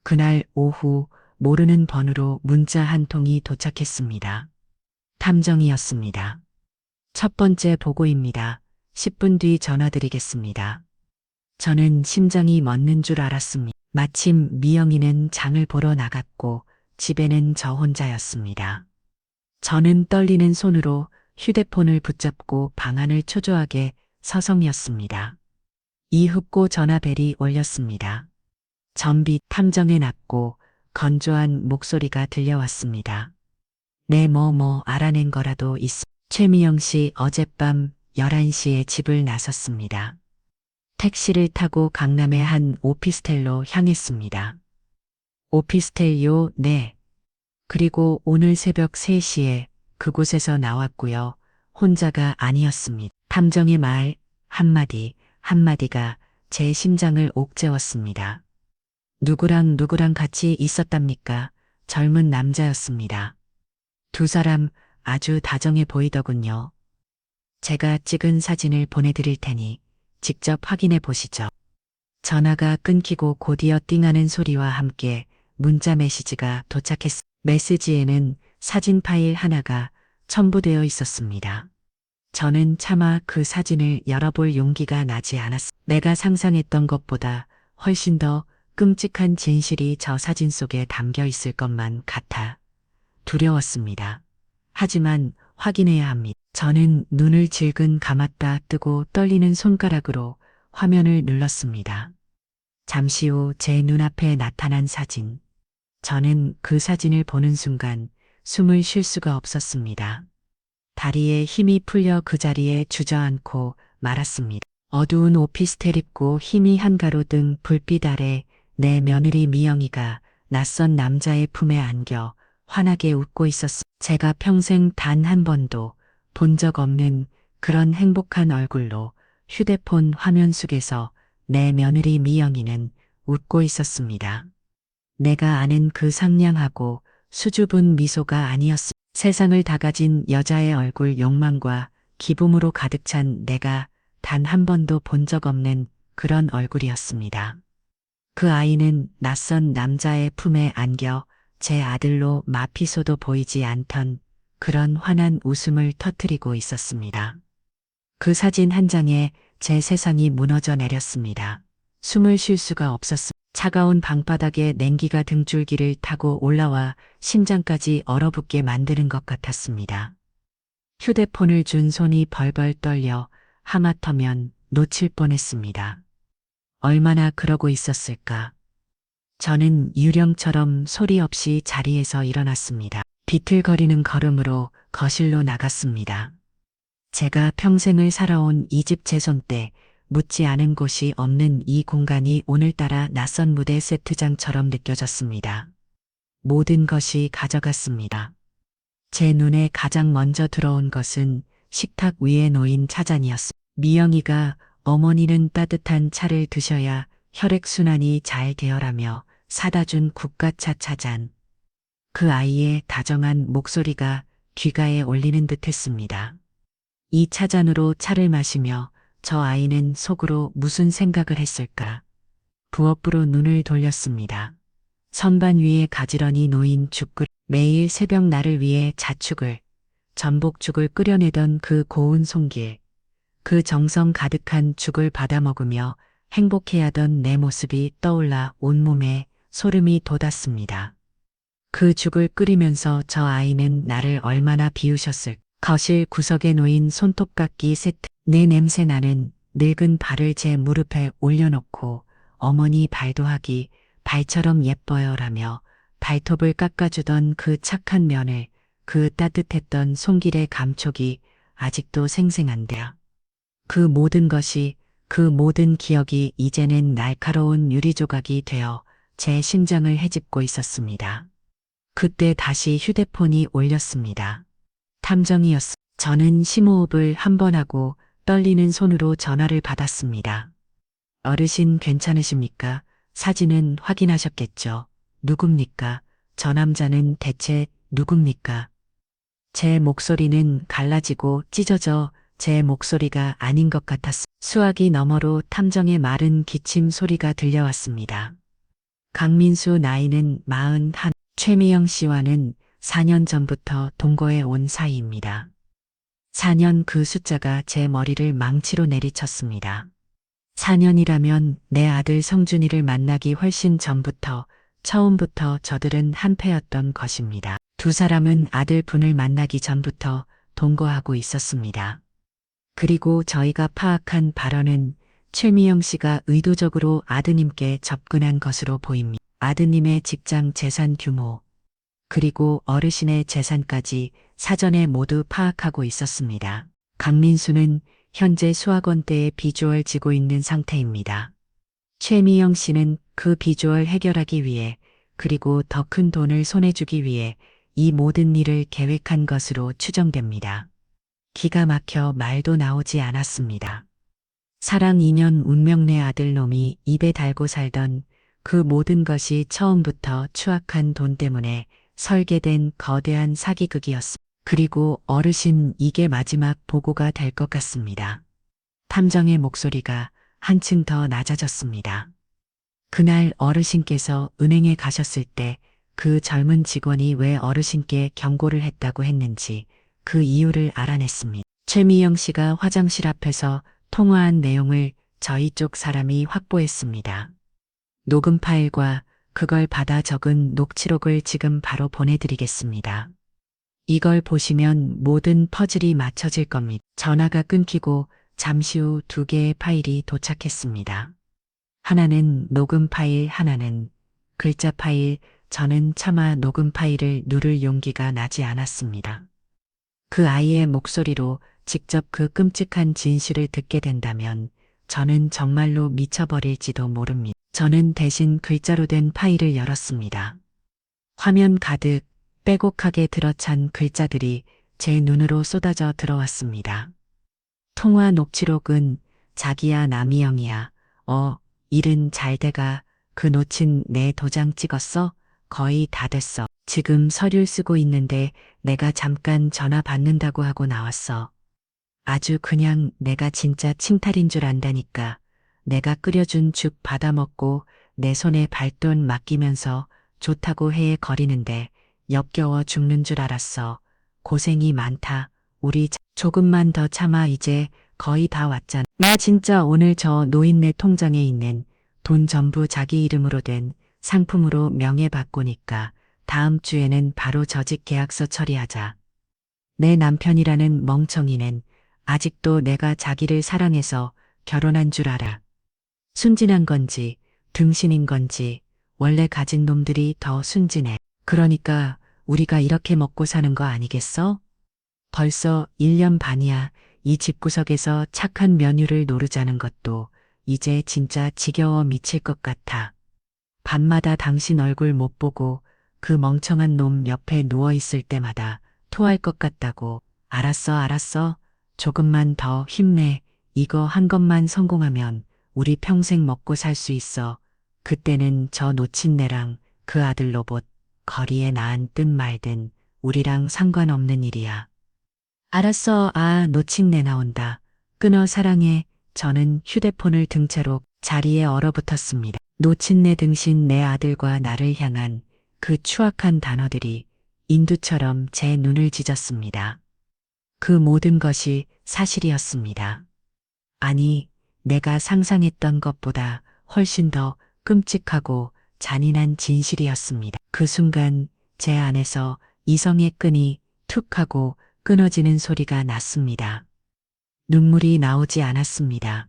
그날 오후 모르는 번호로 문자 한 통이 도착했습니다. 탐정이었습니다. 첫 번째 보고입니다. 10분 뒤 전화드리겠습니다. 저는 심장이 멎는 줄 알았습니다. 마침 미영이는 장을 보러 나갔고 집에는 저 혼자였습니다. 저는 떨리는 손으로 휴대폰을 붙잡고 방안을 초조하게 서성였습니다. 이윽고 전화벨이 울렸습니다. 전비 탐정의 낮고 건조한 목소리가 들려왔습니다. 네, 알아낸 거라도 있어. 최미영 씨 어젯밤 11시에 집을 나섰습니다. 택시를 타고 강남의 한 오피스텔로 향했습니다. 오피스텔요? 네. 그리고 오늘 새벽 3시에 그곳에서 나왔고요. 혼자가 아니었습니다. 탐정의 말 한마디가 제 심장을 옥죄었습니다. 누구랑 같이 있었답니까? 젊은 남자였습니다. 두 사람 아주 다정해 보이더군요. 제가 찍은 사진을 보내드릴 테니 직접 확인해 보시죠. 전화가 끊기고 곧이어 띵하는 소리와 함께 문자 메시지가 도착했습니다. 메시지에는 사진 파일 하나가 첨부되어 있었습니다. 저는 차마 그 사진을 열어볼 용기가 나지 않았습니다. 내가 상상했던 것보다 훨씬 더 끔찍한 진실이 저 사진 속에 담겨 있을 것만 같아 두려웠습니다. 하지만 확인해야 합니다. 저는 눈을 질끈 감았다 뜨고 떨리는 손가락으로 화면을 눌렀습니다. 잠시 후 제 눈앞에 나타난 사진. 저는 그 사진을 보는 순간 숨을 쉴 수가 없었습니다. 다리에 힘이 풀려 그 자리에 주저앉고 말았습니다. 어두운 오피스텔 입구 힘이 한가로등 불빛 아래 내 며느리 미영이가 낯선 남자의 품에 안겨 환하게 웃고 있었습니다. 제가 평생 단 한 번도 본 적 없는 그런 행복한 얼굴로 휴대폰 화면 속에서 내 며느리 미영이는 웃고 있었습니다. 내가 아는 그 상냥하고 수줍은 미소가 아니었습니다. 세상을 다 가진 여자의 얼굴 욕망과 기쁨으로 가득 찬 내가 단 한 번도 본 적 없는 그런 얼굴이었습니다. 그 아이는 낯선 남자의 품에 안겨 제 아들로 마피소도 보이지 않던 그런 환한 웃음을 터뜨리고 있었습니다. 그 사진 한 장에 제 세상이 무너져 내렸습니다. 숨을 쉴 수가 없었습니다. 차가운 방바닥에 냉기가 등줄기를 타고 올라와 심장까지 얼어붙게 만드는 것 같았습니다. 휴대폰을 준 손이 벌벌 떨려 하마터면 놓칠 뻔했습니다. 얼마나 그러고 있었을까? 저는 유령처럼 소리 없이 자리에서 일어났습니다. 비틀거리는 걸음으로 거실로 나갔습니다. 제가 평생을 살아온 이 집 재손때 묻지 않은 곳이 없는 이 공간이 오늘따라 낯선 무대 세트장처럼 느껴졌습니다. 모든 것이 가져갔습니다. 제 눈에 가장 먼저 들어온 것은 식탁 위에 놓인 차잔이었습니다. 미영이가 어머니는 따뜻한 차를 드셔야 혈액순환이 잘 되어라며 사다 준 국가차 차잔. 그 아이의 다정한 목소리가 귀가에 올리는 듯 했습니다. 이 차잔으로 차를 마시며 저 아이는 속으로 무슨 생각을 했을까? 부엌으로 눈을 돌렸습니다. 선반 위에 가지런히 놓인 죽을, 매일 새벽 나를 위해 자축을, 전복죽을 끓여내던 그 고운 손길, 그 정성 가득한 죽을 받아 먹으며 행복해하던 내 모습이 떠올라 온몸에 소름이 돋았습니다. 그 죽을 끓이면서 저 아이는 나를 얼마나 비우셨을. 거실 구석에 놓인 손톱깎이 세트. 내 냄새 나는 늙은 발을 제 무릎에 올려놓고 어머니 발도 하기 발처럼 예뻐요라며 발톱을 깎아주던 그 착한 면을, 그 따뜻했던 손길의 감촉이 아직도 생생한데요. 그 모든 것이, 그 모든 기억이 이제는 날카로운 유리조각이 되어 제 심장을 헤집고 있었습니다. 그때 다시 휴대폰이 울렸습니다. 탐정이었습니다. 저는 심호흡을 한 번 하고 떨리는 손으로 전화를 받았습니다. 어르신 괜찮으십니까? 사진은 확인하셨겠죠? 누굽니까? 저 남자는 대체 누굽니까? 제 목소리는 갈라지고 찢어져 제 목소리가 아닌 것 같았습니다. 수화기 너머로 탐정의 마른 기침 소리가 들려왔습니다. 강민수 나이는 41, 최미영 씨와는 4년 전부터 동거해 온 사이입니다. 4년, 그 숫자가 제 머리를 망치로 내리쳤습니다. 4년이라면 내 아들 성준이를 만나기 훨씬 전부터, 처음부터 저들은 한패였던 것입니다. 두 사람은 아들분을 만나기 전부터 동거하고 있었습니다. 그리고 저희가 파악한 발언은 최미영 씨가 의도적으로 아드님께 접근한 것으로 보입니다. 아드님의 직장 재산 규모, 그리고 어르신의 재산까지 사전에 모두 파악하고 있었습니다. 강민수는 현재 수학원대에 비주얼 지고 있는 상태입니다. 최미영 씨는 그 비주얼 해결하기 위해, 그리고 더 큰 돈을 손에 주기 위해 이 모든 일을 계획한 것으로 추정됩니다. 기가 막혀 말도 나오지 않았습니다. 사랑 인연 운명 내 아들놈이 입에 달고 살던 그 모든 것이 처음부터 추악한 돈 때문에 설계된 거대한 사기극이었습니다. 그리고 어르신, 이게 마지막 보고가 될 것 같습니다. 탐정의 목소리가 한층 더 낮아졌습니다. 그날 어르신께서 은행에 가셨을 때 그 젊은 직원이 왜 어르신께 경고를 했다고 했는지 그 이유를 알아냈습니다. 최미영 씨가 화장실 앞에서 통화한 내용을 저희 쪽 사람이 확보했습니다. 녹음 파일과 그걸 받아 적은 녹취록을 지금 바로 보내드리겠습니다. 이걸 보시면 모든 퍼즐이 맞춰질 겁니다. 전화가 끊기고 잠시 후 2개의 파일이 도착했습니다. 하나는 녹음 파일, 하나는 글자 파일. 저는 차마 녹음 파일을 누를 용기가 나지 않았습니다. 그 아이의 목소리로 직접 그 끔찍한 진실을 듣게 된다면 저는 정말로 미쳐버릴지도 모릅니다. 저는 대신 글자로 된 파일을 열었습니다. 화면 가득 빼곡하게 들어찬 글자들이 제 눈으로 쏟아져 들어왔습니다. 통화 녹취록은 자기야 남이영이야. 일은 잘 돼가. 그 놓친 내 도장 찍었어? 거의 다 됐어. 지금 서류 쓰고 있는데 내가 잠깐 전화 받는다고 하고 나왔어. 아주 그냥 내가 진짜 칭탈인 줄 안다니까. 내가 끓여준 죽 받아먹고 내 손에 발돈 맡기면서 좋다고 해에 거리는데 역겨워 죽는 줄 알았어. 고생이 많다. 우리 조금만 더 참아. 이제 거의 다 왔잖아. 나 진짜 오늘 저 노인네 통장에 있는 돈 전부 자기 이름으로 된 상품으로 명예 바꾸니까 다음 주에는 바로 저직 계약서 처리하자. 내 남편이라는 멍청이는 아직도 내가 자기를 사랑해서 결혼한 줄 알아. 순진한 건지 등신인 건지 원래 가진 놈들이 더 순진해. 그러니까 우리가 이렇게 먹고 사는 거 아니겠어? 벌써 1년 반이야. 이 집구석에서 착한 며느를 노르자는 것도 이제 진짜 지겨워 미칠 것 같아. 밤마다 당신 얼굴 못 보고 그 멍청한 놈 옆에 누워 있을 때마다 토할 것 같다고. 알았어, 알았어. 조금만 더 힘내. 이거 한 것만 성공하면 우리 평생 먹고 살 수 있어. 그때는 저 노친네랑 그 아들 로봇 거리에 나앉든 말든 우리랑 상관없는 일이야. 알았어. 아, 노친네 나온다. 끊어 사랑해. 저는 휴대폰을 든 채로 자리에 얼어붙었습니다. 노친네 등신 내 아들과 나를 향한 그 추악한 단어들이 인두처럼 제 눈을 찢었습니다. 그 모든 것이 사실이었습니다. 아니, 내가 상상했던 것보다 훨씬 더 끔찍하고 잔인한 진실이었습니다. 그 순간 제 안에서 이성의 끈이 툭 하고 끊어지는 소리가 났습니다. 눈물이 나오지 않았습니다.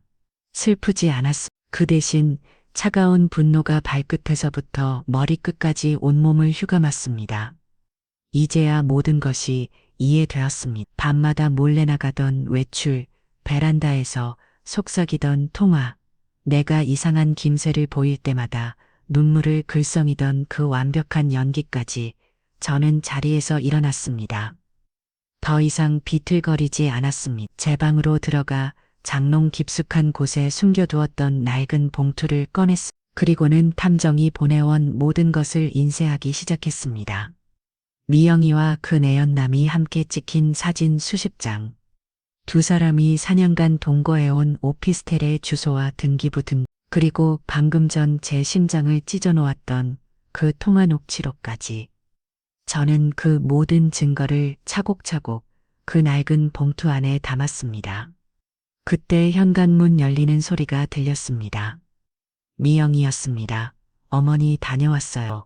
슬프지 않았습니다. 그 대신 차가운 분노가 발끝에서부터 머리끝까지 온몸을 휘감았습니다. 이제야 모든 것이 이해되었습니다. 밤마다 몰래 나가던 외출, 베란다에서 속삭이던 통화, 내가 이상한 김새를 보일 때마다 눈물을 글썽이던 그 완벽한 연기까지 저는 자리에서 일어났습니다. 더 이상 비틀거리지 않았습니다. 제 방으로 들어가 장롱 깊숙한 곳에 숨겨두었던 낡은 봉투를 꺼냈습니다. 그리고는 탐정이 보내온 모든 것을 인쇄하기 시작했습니다. 미영이와 그 내연남이 함께 찍힌 사진 수십 장. 두 사람이 4년간 동거해온 오피스텔의 주소와 등기부 등, 그리고 방금 전 제 심장을 찢어놓았던 그 통화 녹취록까지. 저는 그 모든 증거를 차곡차곡 그 낡은 봉투 안에 담았습니다. 그때 현관문 열리는 소리가 들렸습니다. 미영이었습니다. 어머니 다녀왔어요.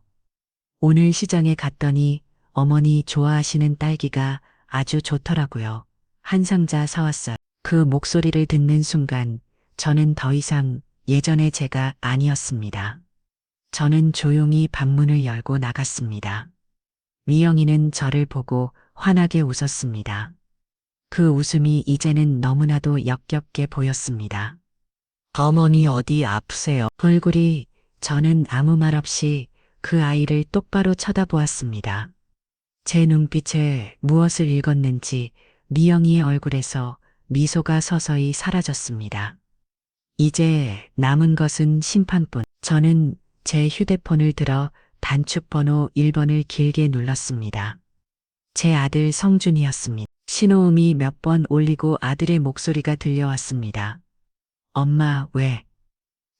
오늘 시장에 갔더니 어머니 좋아하시는 딸기가 아주 좋더라고요. 한 상자 사왔어요. 그 목소리를 듣는 순간 저는 더 이상 예전의 제가 아니었습니다. 저는 조용히 방문을 열고 나갔습니다. 미영이는 저를 보고 환하게 웃었습니다. 그 웃음이 이제는 너무나도 역겹게 보였습니다. 어머니 어디 아프세요? 얼굴이. 저는 아무 말 없이 그 아이를 똑바로 쳐다보았습니다. 제 눈빛에 무엇을 읽었는지 미영이의 얼굴에서 미소가 서서히 사라졌습니다. 이제 남은 것은 심판뿐. 저는 제 휴대폰을 들어 단축번호 1번을 길게 눌렀습니다. 제 아들 성준이었습니다. 신호음이 몇 번 울리고 아들의 목소리가 들려왔습니다. 엄마, 왜?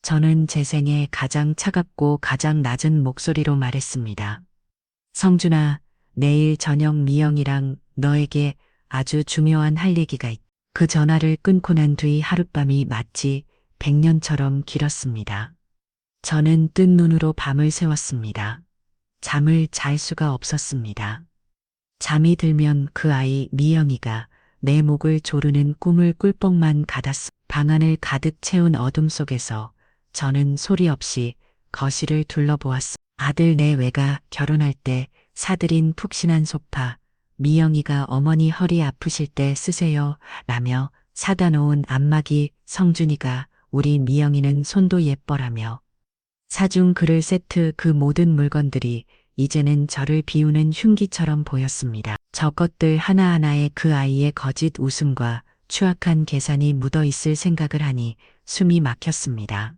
저는 제 생애 가장 차갑고 가장 낮은 목소리로 말했습니다. 성준아, 내일 저녁 미영이랑 너에게 아주 중요한 할 얘기가 있다. 그 전화를 끊고 난 뒤 하룻밤이 마치 100년처럼 길었습니다. 저는 뜬 눈으로 밤을 새웠습니다. 잠을 잘 수가 없었습니다. 잠이 들면 그 아이 미영이가 내 목을 조르는 꿈을 꿀꺽만 가닿습니다. 방 안을 가득 채운 어둠 속에서 저는 소리 없이 거실을 둘러보았습니다. 아들 내외가 결혼할 때 사들인 푹신한 소파, 미영이가 어머니 허리 아프실 때 쓰세요 라며 사다 놓은 안마기, 성준이가 우리 미영이는 손도 예뻐라며 사준 그릇 세트, 그 모든 물건들이 이제는 저를 비우는 흉기처럼 보였습니다. 저것들 하나하나에 그 아이의 거짓 웃음과 추악한 계산이 묻어 있을 생각을 하니 숨이 막혔습니다.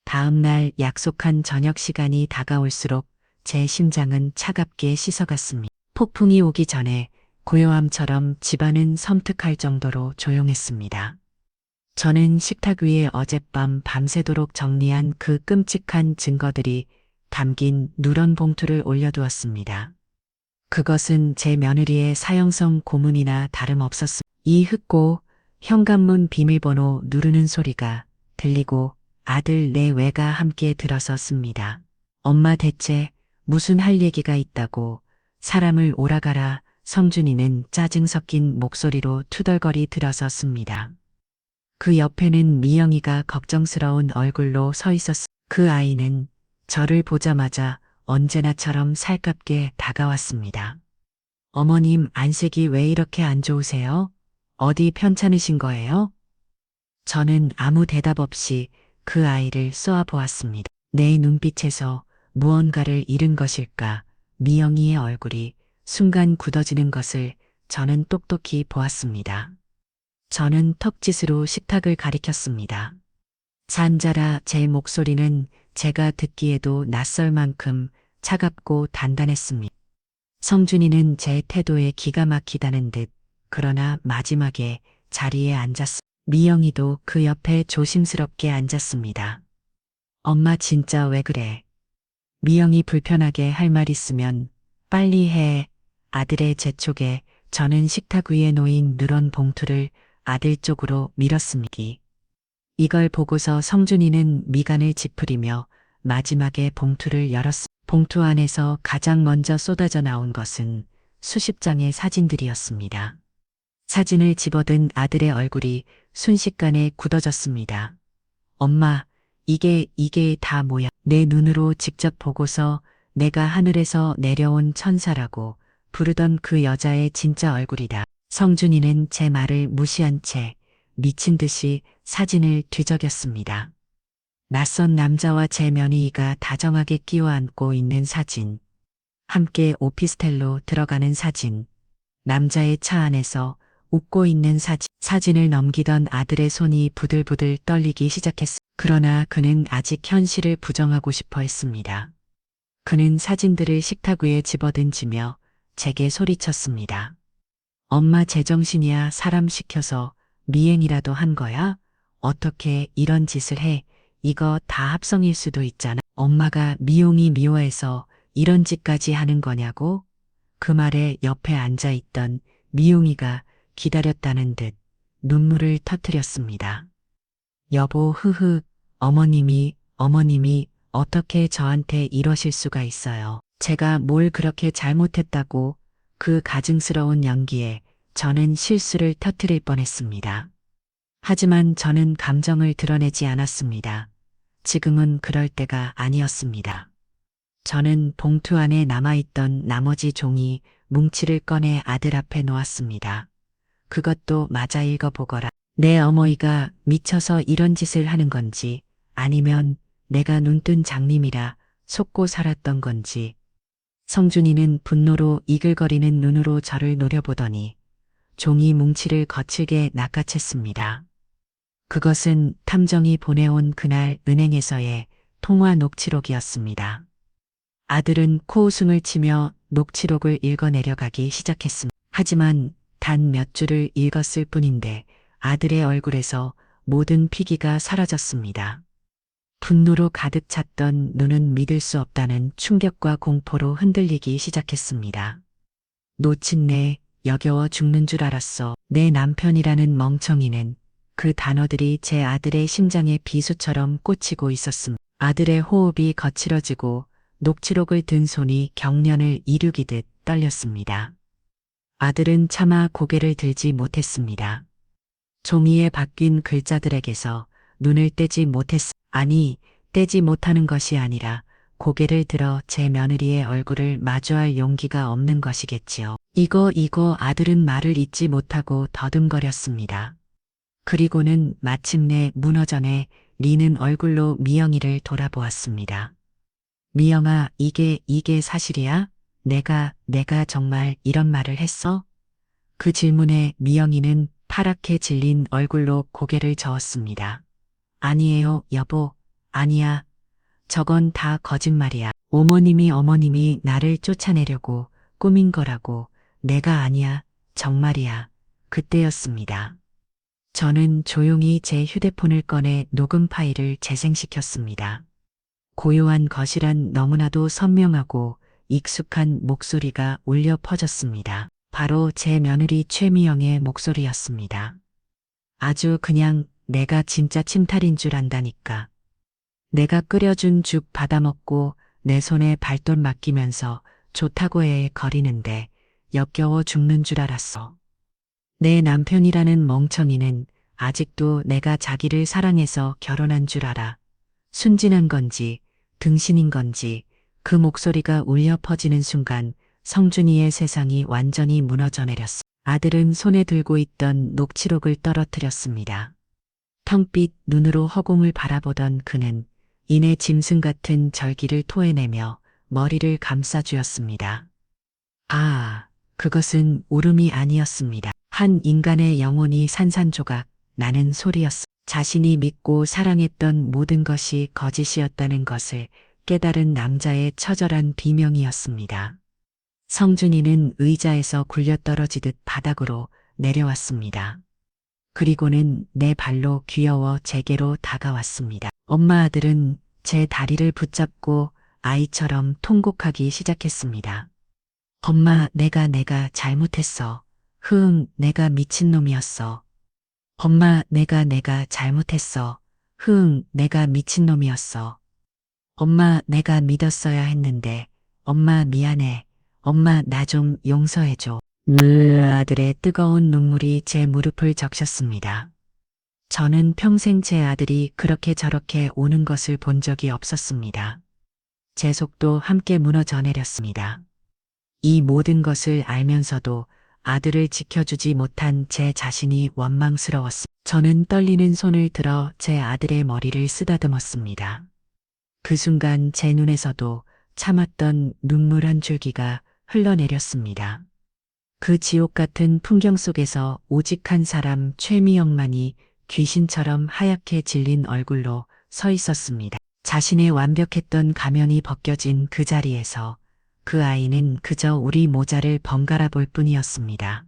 다음 날 약속한 저녁 시간이 다가올수록 제 심장은 차갑게 씻어갔습니다. 폭풍이 오기 전에 고요함처럼 집안은 섬뜩할 정도로 조용했습니다. 저는 식탁 위에 어젯밤 밤새도록 정리한 그 끔찍한 증거들이 담긴 누런 봉투를 올려두었습니다. 그것은 제 며느리의 사형성 고문이나 다름없었습니다. 이 흑고 현관문 비밀번호 누르는 소리가 들리고 아들 내외가 함께 들어섰습니다. 엄마 대체 무슨 할 얘기가 있다고 사람을 오라가라. 성준이는 짜증 섞인 목소리로 투덜거리 들어섰습니다. 그 옆에는 미영이가 걱정스러운 얼굴로 서 있었습니다. 그 아이는 저를 보자마자 언제나처럼 살갑게 다가왔습니다. 어머님, 안색이 왜 이렇게 안 좋으세요? 어디 편찮으신 거예요? 저는 아무 대답 없이 그 아이를 쏘아보았습니다. 내 눈빛에서 무언가를 잃은 것일까? 미영이의 얼굴이 순간 굳어지는 것을 저는 똑똑히 보았습니다. 저는 턱짓으로 식탁을 가리켰습니다. 잔자라 제 목소리는 제가 듣기에도 낯설 만큼 차갑고 단단했습니다. 성준이는 제 태도에 기가 막히다는 듯 그러나 마지막에 자리에 앉았습니다. 미영이도 그 옆에 조심스럽게 앉았습니다. 엄마 진짜 왜 그래? 미영이 불편하게 할 말 있으면 빨리 해. 아들의 재촉에 저는 식탁 위에 놓인 누런 봉투를 아들 쪽으로 밀었습니다. 이걸 보고서 성준이는 미간을 찌푸리며 마지막에 봉투를 열었습니다. 봉투 안에서 가장 먼저 쏟아져 나온 것은 수십 장의 사진들이었습니다. 사진을 집어든 아들의 얼굴이 순식간에 굳어졌습니다. 엄마, 이게 다 뭐야? 내 눈으로 직접 보고서 내가 하늘에서 내려온 천사라고 부르던 그 여자의 진짜 얼굴이다. 성준이는 제 말을 무시한 채 미친 듯이 사진을 뒤적였습니다. 낯선 남자와 제 며느리가 다정하게 끼워 안고 있는 사진, 함께 오피스텔로 들어가는 사진, 남자의 차 안에서 웃고 있는 사진, 사진을 넘기던 아들의 손이 부들부들 떨리기 시작했습니다. 그러나 그는 아직 현실을 부정하고 싶어 했습니다. 그는 사진들을 식탁 위에 집어던지며 제게 소리쳤습니다. 엄마 제정신이야. 사람 시켜서 미행이라도 한 거야? 어떻게 이런 짓을 해? 이거 다 합성일 수도 있잖아. 엄마가 미용이 미워해서 이런 짓까지 하는 거냐고? 그 말에 옆에 앉아있던 미용이가 기다렸다는 듯 눈물을 터뜨렸습니다. 여보, 어머님이 어떻게 저한테 이러실 수가 있어요. 제가 뭘 그렇게 잘못했다고. 그 가증스러운 연기에 저는 실수를 터뜨릴 뻔했습니다. 하지만 저는 감정을 드러내지 않았습니다. 지금은 그럴 때가 아니었습니다. 저는 봉투 안에 남아있던 나머지 종이 뭉치를 꺼내 아들 앞에 놓았습니다. 그것도 마저 읽어보거라. 내 어머니가 미쳐서 이런 짓을 하는 건지 아니면 내가 눈뜬 장님이라 속고 살았던 건지. 성준이는 분노로 이글거리는 눈으로 저를 노려보더니 종이 뭉치를 거칠게 낚아챘습니다. 그것은 탐정이 보내온 그날 은행에서의 통화 녹취록이었습니다. 아들은 코웃음을 치며 녹취록을 읽어내려가기 시작했습니다. 하지만 단 몇 줄을 읽었을 뿐인데 아들의 얼굴에서 모든 피기가 사라졌습니다. 분노로 가득 찼던 눈은 믿을 수 없다는 충격과 공포로 흔들리기 시작했습니다. 노친네, 여겨워 죽는 줄 알았어. 내 남편이라는 멍청이는. 그 단어들이 제 아들의 심장에 비수처럼 꽂히고 있었습니다. 아들의 호흡이 거칠어지고 녹취록을 든 손이 경련을 이루기듯 떨렸습니다. 아들은 차마 고개를 들지 못했습니다. 종이에 바뀐 글자들에게서 눈을 떼지 못했습니다. 아니, 떼지 못하는 것이 아니라 고개를 들어 제 며느리의 얼굴을 마주할 용기가 없는 것이겠지요. 이거 아들은 말을 잇지 못하고 더듬거렸습니다. 그리고는 마침내 무너져내 리는 얼굴로 미영이를 돌아보았습니다. 미영아, 이게 사실이야? 내가 정말 이런 말을 했어? 그 질문에 미영이는 파랗게 질린 얼굴로 고개를 저었습니다. 아니에요, 여보. 아니야. 저건 다 거짓말이야. 어머님이 나를 쫓아내려고 꾸민 거라고. 내가 아니야. 정말이야. 그때였습니다. 저는 조용히 제 휴대폰을 꺼내 녹음 파일을 재생시켰습니다. 고요한 거실한 너무나도 선명하고 익숙한 목소리가 울려 퍼졌습니다. 바로 제 며느리 최미영의 목소리였습니다. 아주 그냥 내가 진짜 침탈인 줄 안다니까. 내가 끓여준 죽 받아먹고 내 손에 발돌 맡기면서 좋다고 해 거리는데 역겨워 죽는 줄 알았어. 내 남편이라는 멍청이는 아직도 내가 자기를 사랑해서 결혼한 줄 알아. 순진한 건지 등신인 건지 그 목소리가 울려 퍼지는 순간 성준이의 세상이 완전히 무너져 내렸어. 아들은 손에 들고 있던 녹취록을 떨어뜨렸습니다. 텅빛 눈으로 허공을 바라보던 그는 이내 짐승 같은 절기를 토해내며 머리를 감싸주었습니다. 아, 그것은 울음이 아니었습니다. 한 인간의 영혼이 산산조각 나는 소리였어. 자신이 믿고 사랑했던 모든 것이 거짓이었다는 것을 깨달은 남자의 처절한 비명이었습니다. 성준이는 의자에서 굴려떨어지듯 바닥으로 내려왔습니다. 그리고는 내 발로 귀여워 제게로 다가왔습니다. 엄마 아들은 제 다리를 붙잡고 아이처럼 통곡하기 시작했습니다. 엄마, 내가 잘못했어. 내가 미친놈이었어. 엄마, 내가 잘못했어. 내가 미친놈이었어. 엄마, 내가 믿었어야 했는데. 엄마, 미안해. 엄마, 나 좀 용서해줘. 아들의 뜨거운 눈물이 제 무릎을 적셨습니다. 저는 평생 제 아들이 그렇게 저렇게 우는 것을 본 적이 없었습니다. 제 속도 함께 무너져 내렸습니다. 이 모든 것을 알면서도 아들을 지켜주지 못한 제 자신이 원망스러웠습니다. 저는 떨리는 손을 들어 제 아들의 머리를 쓰다듬었습니다. 그 순간 제 눈에서도 참았던 눈물 한 줄기가 흘러내렸습니다. 그 지옥 같은 풍경 속에서 오직 한 사람 최미영만이 귀신처럼 하얗게 질린 얼굴로 서 있었습니다. 자신의 완벽했던 가면이 벗겨진 그 자리에서 그 아이는 그저 우리 모자를 번갈아 볼 뿐이었습니다.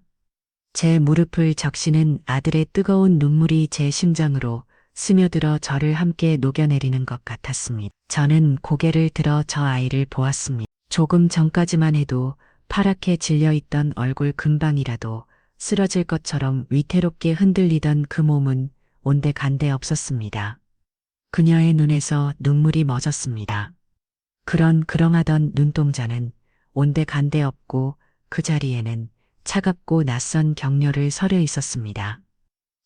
제 무릎을 적시는 아들의 뜨거운 눈물이 제 심장으로 스며들어 저를 함께 녹여내리는 것 같았습니다. 저는 고개를 들어 저 아이를 보았습니다. 조금 전까지만 해도 파랗게 질려있던 얼굴 근방이라도 쓰러질 것처럼 위태롭게 흔들리던 그 몸은 온데간데 없었습니다. 그녀의 눈에서 눈물이 멎었습니다. 그렁그렁하던 눈동자는 온데간데 없고 그 자리에는 차갑고 낯선 격려를 서려 있었습니다.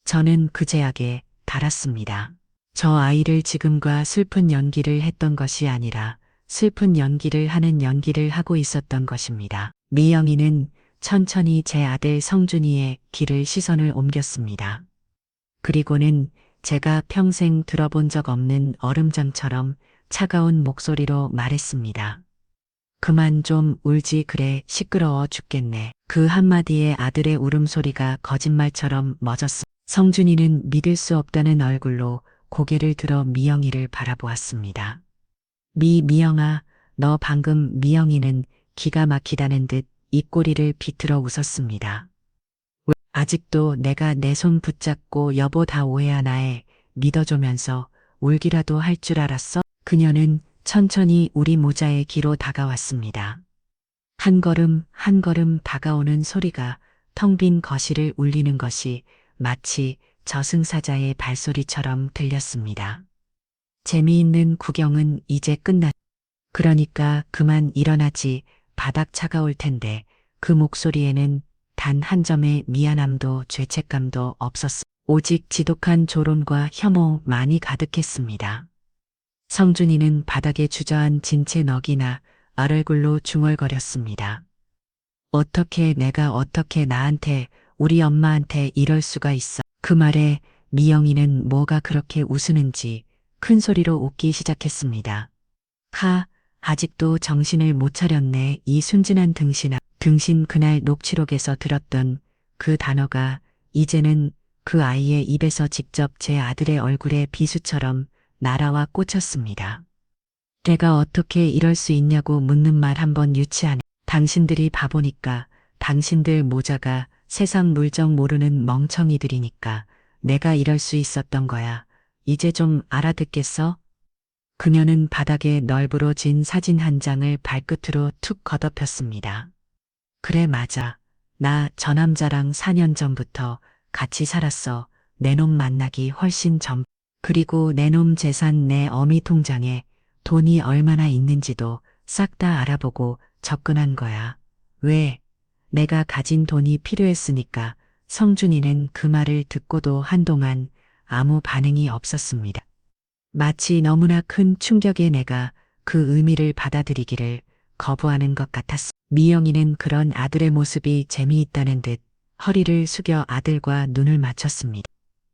저는 그 제약에 달았습니다. 저 아이를 지금과 슬픈 연기를 했던 것이 아니라 슬픈 연기를 하는 연기를 하고 있었던 것입니다. 미영이는 천천히 제 아들 성준이의 길을 시선을 옮겼습니다. 그리고는 제가 평생 들어본 적 없는 얼음장처럼 차가운 목소리로 말했습니다. 그만 좀 울지 그래 시끄러워 죽겠네. 그 한마디에 아들의 울음소리가 거짓말처럼 멎었습니다. 성준이는 믿을 수 없다는 얼굴로 고개를 들어 미영이를 바라보았습니다. 미영아, 너 방금 미영이는 기가 막히다는 듯 입꼬리를 비틀어 웃었습니다. 왜 아직도 내가 내 손 붙잡고 여보 다 오해하나 해 믿어주면서 울기라도 할 줄 알았어? 그녀는 천천히 우리 모자의 귀로 다가왔습니다. 한 걸음 한 걸음 다가오는 소리가 텅 빈 거실을 울리는 것이 마치 저승사자의 발소리처럼 들렸습니다. 재미있는 구경은 이제 끝났. 그러니까 그만 일어나지. 바닥 차가울 텐데. 그 목소리에는 단 한 점의 미안함도 죄책감도 없었어. 오직 지독한 조롱과 혐오만이 가득했습니다. 성준이는 바닥에 주저앉은 채 넋이나 얼굴로 중얼거렸습니다. 내가 어떻게 나한테, 우리 엄마한테 이럴 수가 있어. 그 말에 미영이는 뭐가 그렇게 웃으는지 큰 소리로 웃기 시작했습니다. 아직도 정신을 못 차렸네. 이 순진한 등신아. 등신 그날 녹취록에서 들었던 그 단어가 이제는 그 아이의 입에서 직접 제 아들의 얼굴에 비수처럼 날아와 꽂혔습니다. 내가 어떻게 이럴 수 있냐고 묻는 말 한번 유치하네. 당신들이 바보니까, 당신들 모자가 세상 물정 모르는 멍청이들이니까 내가 이럴 수 있었던 거야. 이제 좀 알아듣겠어? 그녀는 바닥에 널브러진 사진 한 장을 발끝으로 툭 걷어폈습니다. 그래 맞아. 나 저 남자랑 4년 전부터 같이 살았어. 내 놈 만나기 훨씬 전. 그리고 내 놈 재산 내 어미 통장에 돈이 얼마나 있는지도 싹 다 알아보고 접근한 거야. 왜? 내가 가진 돈이 필요했으니까. 성준이는 그 말을 듣고도 한동안 아무 반응이 없었습니다. 마치 너무나 큰 충격에 내가 그 의미를 받아들이기를 거부하는 것 같았어. 미영이는 그런 아들의 모습이 재미있다는 듯 허리를 숙여 아들과 눈을 맞췄습니다.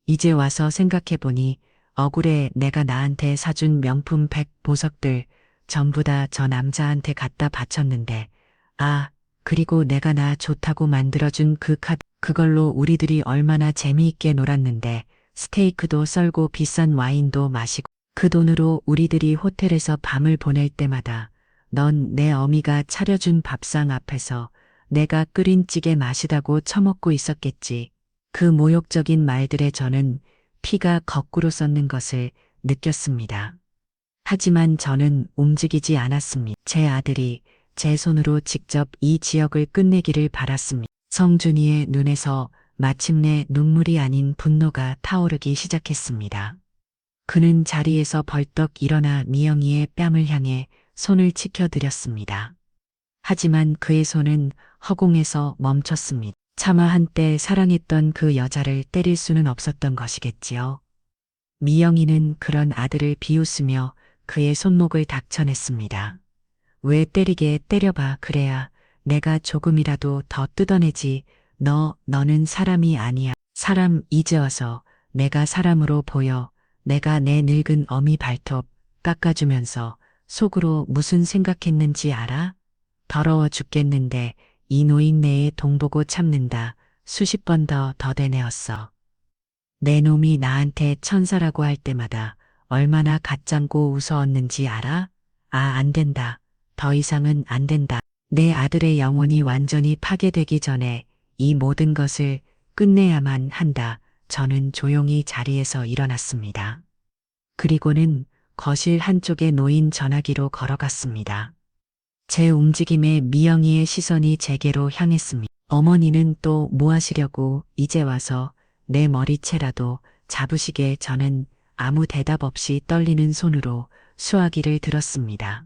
이제 와서 생각해보니 억울해. 내가 나한테 사준 명품 백 보석들 전부 다 저 남자한테 갖다 바쳤는데, 아, 그리고 내가 나 좋다고 만들어준 그 카드, 그걸로 우리들이 얼마나 재미있게 놀았는데, 스테이크도 썰고 비싼 와인도 마시고, 그 돈으로 우리들이 호텔에서 밤을 보낼 때마다 넌 내 어미가 차려준 밥상 앞에서 내가 끓인 찌개 마시다고 처먹고 있었겠지. 그 모욕적인 말들에 저는 피가 거꾸로 솟는 것을 느꼈습니다. 하지만 저는 움직이지 않았습니다. 제 아들이 제 손으로 직접 이 지역을 끝내기를 바랐습니다. 성준이의 눈에서 마침내 눈물이 아닌 분노가 타오르기 시작했습니다. 그는 자리에서 벌떡 일어나 미영이의 뺨을 향해 손을 치켜드렸습니다. 하지만 그의 손은 허공에서 멈췄습니다. 차마 한때 사랑했던 그 여자를 때릴 수는 없었던 것이겠지요. 미영이는 그런 아들을 비웃으며 그의 손목을 닥쳐냈습니다. 왜 때리게 때려봐. 그래야 내가 조금이라도 더 뜯어내지. 너는 사람이 아니야. 사람 이제 와서 내가 사람으로 보여. 내가 내 늙은 어미 발톱 깎아주면서 속으로 무슨 생각했는지 알아? 더러워 죽겠는데 이 노인네에 동보고 참는다. 수십 번 더 더대내었어. 내 놈이 나한테 천사라고 할 때마다 얼마나 갓장고 웃어었는지 알아? 아, 안 된다. 더 이상은 안 된다. 내 아들의 영혼이 완전히 파괴되기 전에 이 모든 것을 끝내야만 한다. 저는 조용히 자리에서 일어났습니다. 그리고는 거실 한쪽에 놓인 전화기로 걸어갔습니다. 제 움직임에 미영이의 시선이 제게로 향했습니다. 어머니는 또 뭐 하시려고 이제 와서 내 머리채라도 잡으시게. 저는 아무 대답 없이 떨리는 손으로 수화기를 들었습니다.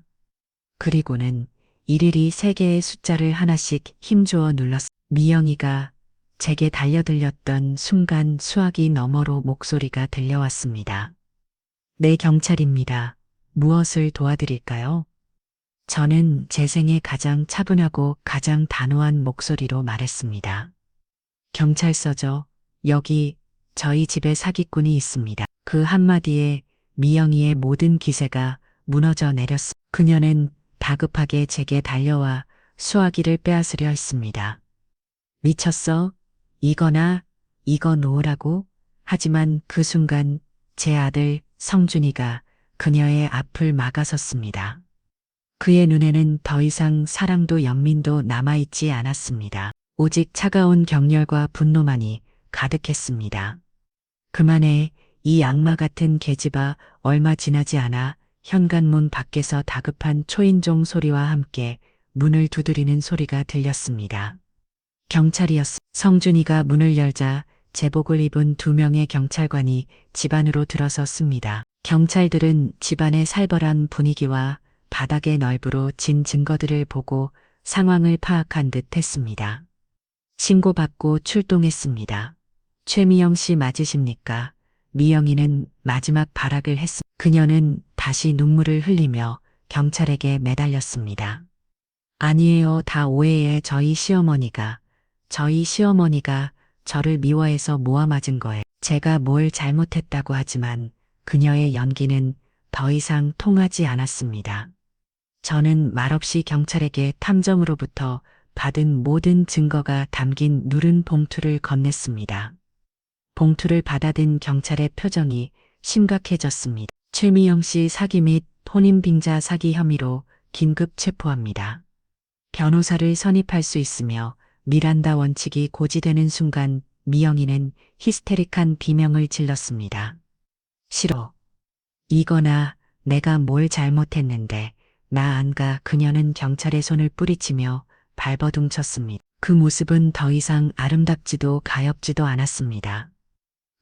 그리고는 일일이 3개의 숫자를 하나씩 힘주어 눌렀습니다. 미영이가 제게 달려들렸던 순간 수화기 너머로 목소리가 들려왔습니다. 네, 경찰입니다. 무엇을 도와드릴까요? 저는 제 생애 가장 차분하고 가장 단호한 목소리로 말했습니다. 경찰서죠. 여기 저희 집에 사기꾼이 있습니다. 그 한마디에 미영이의 모든 기세가 무너져 내렸습니다. 그녀는 다급하게 제게 달려와 수화기를 빼앗으려 했습니다. 미쳤어? 이거나 이거 놓으라고? 하지만 그 순간 제 아들 성준이가 그녀의 앞을 막아섰습니다. 그의 눈에는 더 이상 사랑도 연민도 남아있지 않았습니다. 오직 차가운 격렬과 분노만이 가득했습니다. 그만해, 이 악마 같은 계집아. 얼마 지나지 않아 현관문 밖에서 다급한 초인종 소리와 함께 문을 두드리는 소리가 들렸습니다. 경찰이었습니다. 성준이가 문을 열자 제복을 입은 2명의 경찰관이 집 안으로 들어섰습니다. 경찰들은 집안의 살벌한 분위기와 바닥의 널브로 진 증거들을 보고 상황을 파악한 듯 했습니다. 신고받고 출동했습니다. 최미영 씨 맞으십니까? 미영이는 마지막 발악을 했습니다. 그녀는 다시 눈물을 흘리며 경찰에게 매달렸습니다. 아니에요. 다 오해에 저희 시어머니가 저를 미워해서 모아 맞은 거예요. 제가 뭘 잘못했다고 하지만 그녀의 연기는 더 이상 통하지 않았습니다. 저는 말없이 경찰에게 탐정으로부터 받은 모든 증거가 담긴 누른 봉투를 건넸습니다. 봉투를 받아든 경찰의 표정이 심각해졌습니다. 최미영 씨 사기 및 혼인빙자 사기 혐의로 긴급 체포합니다. 변호사를 선임할 수 있으며 미란다 원칙이 고지되는 순간 미영이는 히스테릭한 비명을 질렀습니다. 싫어. 이거나 내가 뭘 잘못했는데 나 안 가. 그녀는 경찰의 손을 뿌리치며 발버둥쳤습니다. 그 모습은 더 이상 아름답지도 가엾지도 않았습니다.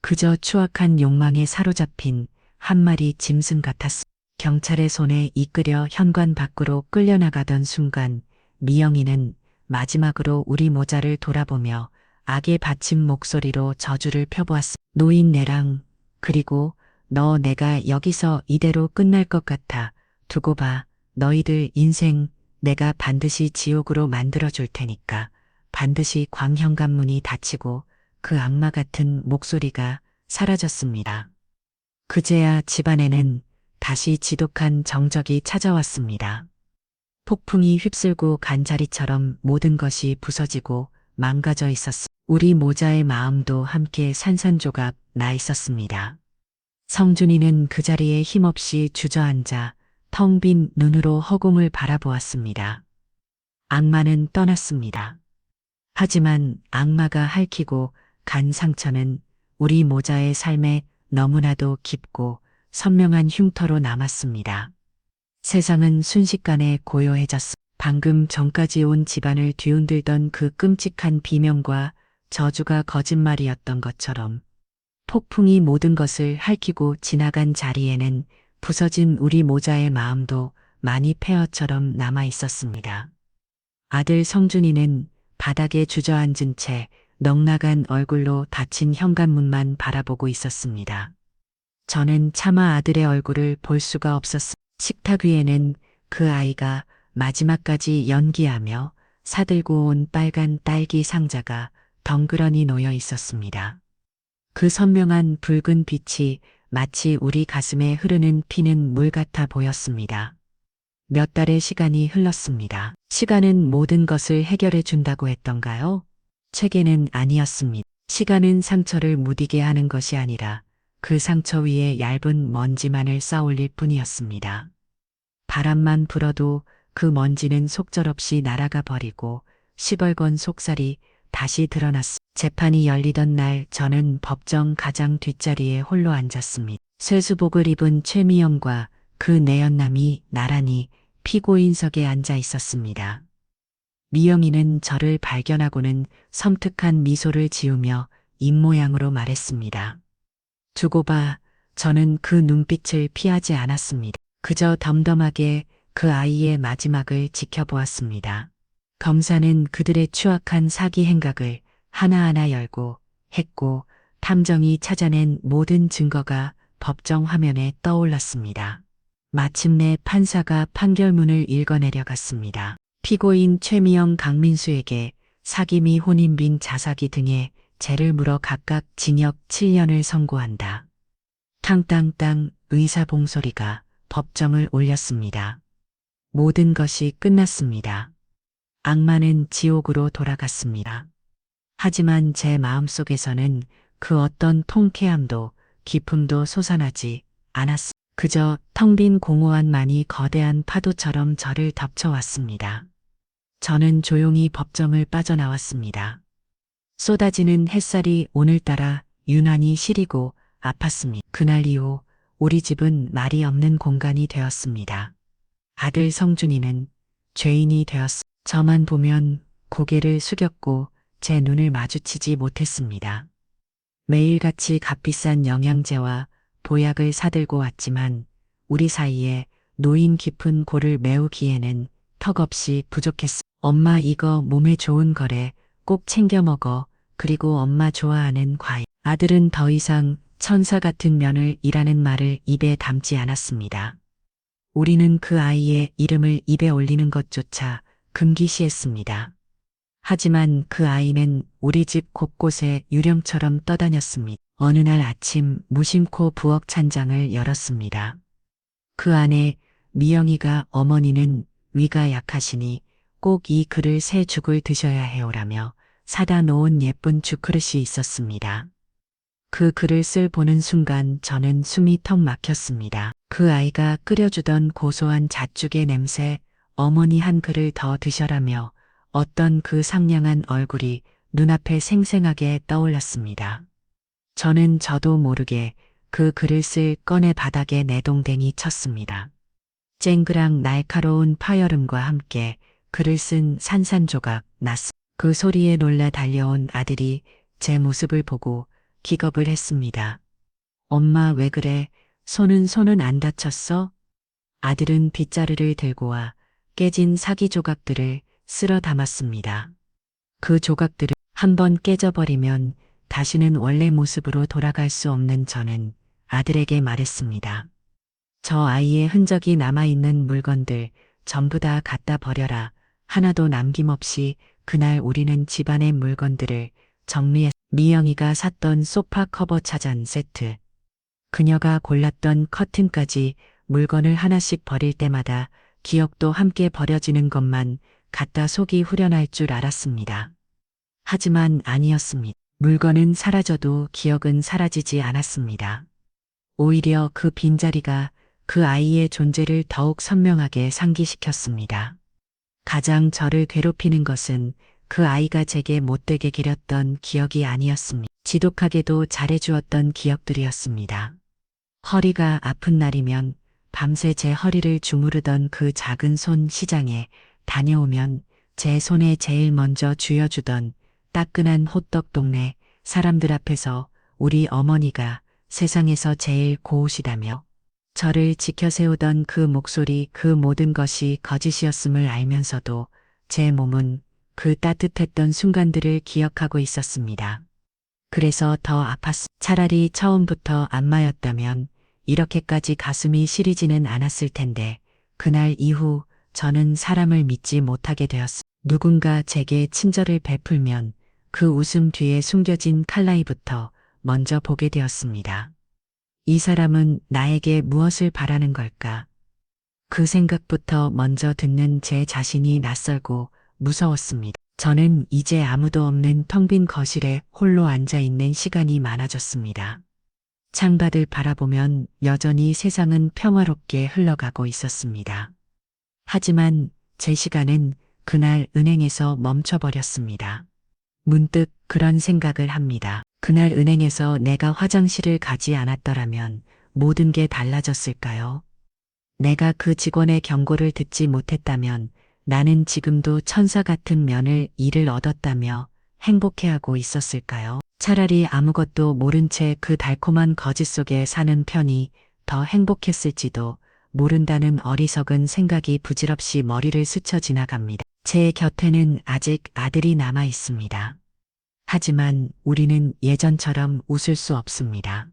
그저 추악한 욕망에 사로잡힌 한 마리 짐승 같았습니다. 경찰의 손에 이끌려 현관 밖으로 끌려나가던 순간 미영이는 마지막으로 우리 모자를 돌아보며 악의 받침 목소리로 저주를 펴보았습니다. 노인네랑 그리고 너 내가 여기서 이대로 끝날 것 같아. 두고 봐. 너희들 인생 내가 반드시 지옥으로 만들어줄 테니까. 반드시 광현관문이 닫히고 그 악마 같은 목소리가 사라졌습니다. 그제야 집안에는 다시 지독한 정적이 찾아왔습니다. 폭풍이 휩쓸고 간자리처럼 모든 것이 부서지고 망가져 있었습니다. 우리 모자의 마음도 함께 산산조각 나 있었습니다. 성준이는 그 자리에 힘없이 주저앉아 텅 빈 눈으로 허공을 바라보았습니다. 악마는 떠났습니다. 하지만 악마가 핥히고 간 상처는 우리 모자의 삶에 너무나도 깊고 선명한 흉터로 남았습니다. 세상은 순식간에 고요해졌습니다. 방금 전까지 온 집안을 뒤흔들던 그 끔찍한 비명과 저주가 거짓말이었던 것처럼 폭풍이 모든 것을 핥히고 지나간 자리에는 부서진 우리 모자의 마음도 많이 폐허처럼 남아 있었습니다. 아들 성준이는 바닥에 주저앉은 채 넉나간 얼굴로 닫힌 현관문만 바라보고 있었습니다. 저는 차마 아들의 얼굴을 볼 수가 없었습니다. 식탁 위에는 그 아이가 마지막까지 연기하며 사들고 온 빨간 딸기 상자가 덩그러니 놓여 있었습니다. 그 선명한 붉은 빛이 마치 우리 가슴에 흐르는 피는 물 같아 보였습니다. 몇 달의 시간이 흘렀습니다. 시간은 모든 것을 해결해 준다고 했던가요? 책에는 아니었습니다. 시간은 상처를 무디게 하는 것이 아니라 그 상처 위에 얇은 먼지만을 쌓아올릴 뿐이었습니다. 바람만 불어도 그 먼지는 속절없이 날아가 버리고 시벌건 속살이 다시 드러났습니다. 재판이 열리던 날 저는 법정 가장 뒷자리에 홀로 앉았습니다. 쇠수복을 입은 최미영과 그 내연남이 나란히 피고인석에 앉아 있었습니다. 미영이는 저를 발견하고는 섬뜩한 미소를 지으며 입모양으로 말했습니다. 두고 봐. 저는 그 눈빛을 피하지 않았습니다. 그저 덤덤하게 그 아이의 마지막을 지켜보았습니다. 검사는 그들의 추악한 사기 행각을 하나하나 열고 했고 탐정이 찾아낸 모든 증거가 법정 화면에 떠올랐습니다. 마침내 판사가 판결문을 읽어내려갔습니다. 피고인 최미영 강민수에게 사기 미 혼인빈 자사기 등의 죄를 물어 각각 징역 7년을 선고한다. 탕땅땅 의사 봉소리가 법정을 울렸습니다. 모든 것이 끝났습니다. 악마는 지옥으로 돌아갔습니다. 하지만 제 마음속에서는 그 어떤 통쾌함도 기쁨도 솟아나지 않았습니다. 그저 텅 빈 공허함만이 거대한 파도처럼 저를 덮쳐왔습니다. 저는 조용히 법정을 빠져나왔습니다. 쏟아지는 햇살이 오늘따라 유난히 시리고 아팠습니다. 그날 이후 우리 집은 말이 없는 공간이 되었습니다. 아들 성준이는 죄인이 되었습니다. 저만 보면 고개를 숙였고 제 눈을 마주치지 못했습니다. 매일같이 값비싼 영양제와 보약을 사들고 왔지만 우리 사이에 노인 깊은 골을 메우기에는 턱없이 부족했습니다. 엄마 이거 몸에 좋은 거래. 꼭 챙겨 먹어. 그리고 엄마 좋아하는 과일. 아들은 더 이상 천사 같은 며느리라는 말을 입에 담지 않았습니다. 우리는 그 아이의 이름을 입에 올리는 것조차 금기시했습니다. 하지만 그 아이는 우리 집 곳곳에 유령처럼 떠다녔습니다. 어느 날 아침 무심코 부엌 찬장을 열었습니다. 그 안에 미영이가 어머니는 위가 약하시니 꼭 이 그릇 새 죽을 드셔야 해오라며 사다 놓은 예쁜 죽그릇이 있었습니다. 그 그릇을 보는 순간 저는 숨이 턱 막혔습니다. 그 아이가 끓여주던 고소한 잣죽의 냄새, 어머니 한 그릇 더 드셔라며 어떤 그 상냥한 얼굴이 눈앞에 생생하게 떠올랐습니다. 저는 저도 모르게 그 그릇을 꺼내 바닥에 내동댕이 쳤습니다. 쨍그랑 날카로운 파열음과 함께 그릇은 산산조각 났습니다. 그 소리에 놀라 달려온 아들이 제 모습을 보고 기겁을 했습니다. 엄마 왜 그래? 손은 안 다쳤어? 아들은 빗자루를 들고 와 깨진 사기 조각들을 쓸어 담았습니다. 그 조각들을 한번 깨져버리면 다시는 원래 모습으로 돌아갈 수 없는 저는 아들에게 말했습니다. 저 아이의 흔적이 남아있는 물건들 전부 다 갖다 버려라. 하나도 남김없이. 그날 우리는 집안의 물건들을 정리해 미영이가 샀던 소파 커버 차전 세트, 그녀가 골랐던 커튼까지 물건을 하나씩 버릴 때마다 기억도 함께 버려지는 것만 같다 속이 후련할 줄 알았습니다. 하지만 아니었습니다. 물건은 사라져도 기억은 사라지지 않았습니다. 오히려 그 빈자리가 그 아이의 존재를 더욱 선명하게 상기시켰습니다. 가장 저를 괴롭히는 것은 그 아이가 제게 못되게 기렸던 기억이 아니었습니다. 지독하게도 잘해주었던 기억들이었습니다. 허리가 아픈 날이면 밤새 제 허리를 주무르던 그 작은 손, 시장에 다녀오면 제 손에 제일 먼저 쥐어주던 따끈한 호떡, 동네 사람들 앞에서 우리 어머니가 세상에서 제일 고우시다며 저를 지켜세우던 그 목소리, 그 모든 것이 거짓이었음을 알면서도 제 몸은 그 따뜻했던 순간들을 기억하고 있었습니다. 그래서 더 아팠습니다. 차라리 처음부터 안마였다면 이렇게까지 가슴이 시리지는 않았을 텐데 그날 이후 저는 사람을 믿지 못하게 되었습니다. 누군가 제게 친절을 베풀면 그 웃음 뒤에 숨겨진 칼라이부터 먼저 보게 되었습니다. 이 사람은 나에게 무엇을 바라는 걸까? 그 생각부터 먼저 듣는 제 자신이 낯설고 무서웠습니다. 저는 이제 아무도 없는 텅 빈 거실에 홀로 앉아 있는 시간이 많아졌습니다. 창밖을 바라보면 여전히 세상은 평화롭게 흘러가고 있었습니다. 하지만 제 시간은 그날 은행에서 멈춰버렸습니다. 문득 그런 생각을 합니다. 그날 은행에서 내가 화장실을 가지 않았더라면 모든 게 달라졌을까요? 내가 그 직원의 경고를 듣지 못했다면 나는 지금도 천사 같은 일을 얻었다며 행복해하고 있었을까요? 차라리 아무것도 모른 채 그 달콤한 거짓 속에 사는 편이 더 행복했을지도 모른다는 어리석은 생각이 부질없이 머리를 스쳐 지나갑니다. 제 곁에는 아직 아들이 남아 있습니다. 하지만 우리는 예전처럼 웃을 수 없습니다.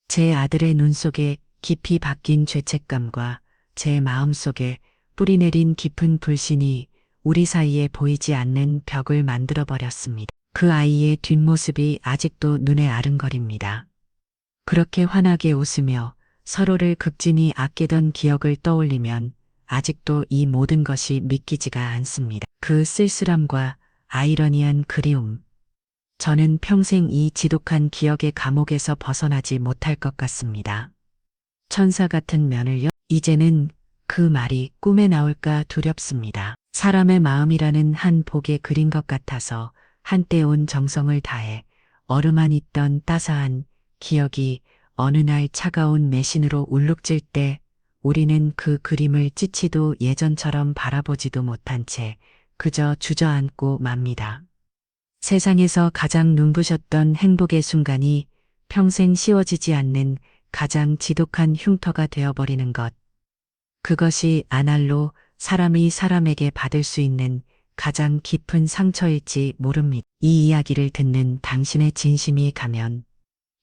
제 아들의 눈 속에 깊이 박힌 죄책감과 제 마음 속에 뿌리내린 깊은 불신이 우리 사이에 보이지 않는 벽을 만들어버렸습니다. 그 아이의 뒷모습이 아직도 눈에 아른거립니다. 그렇게 환하게 웃으며 서로를 극진히 아끼던 기억을 떠올리면 아직도 이 모든 것이 믿기지가 않습니다. 그 쓸쓸함과 아이러니한 그리움. 저는 평생 이 지독한 기억의 감옥에서 벗어나지 못할 것 같습니다. 천사 같은 면을요? 이제는 그 말이 꿈에 나올까 두렵습니다. 사람의 마음이라는 한 복의 그린 것 같아서 한때 온 정성을 다해 얼음안 있던 따스한 기억이 어느 날 차가운 매신으로 울룩질 때 우리는 그 그림을 찌치도 예전처럼 바라보지도 못한 채 그저 주저앉고 맙니다. 세상에서 가장 눈부셨던 행복의 순간이 평생 씌워지지 않는 가장 지독한 흉터가 되어버리는 것. 그것이 아날로 사람이 사람에게 받을 수 있는 가장 깊은 상처일지 모릅니다. 이 이야기를 듣는 당신의 진심이 가면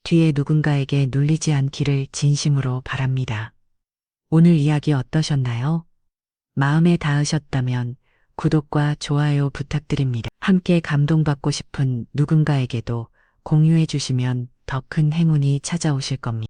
뒤에 누군가에게 눌리지 않기를 진심으로 바랍니다. 오늘 이야기 어떠셨나요? 마음에 닿으셨다면 구독과 좋아요 부탁드립니다. 함께 감동받고 싶은 누군가에게도 공유해 주시면 더 큰 행운이 찾아오실 겁니다.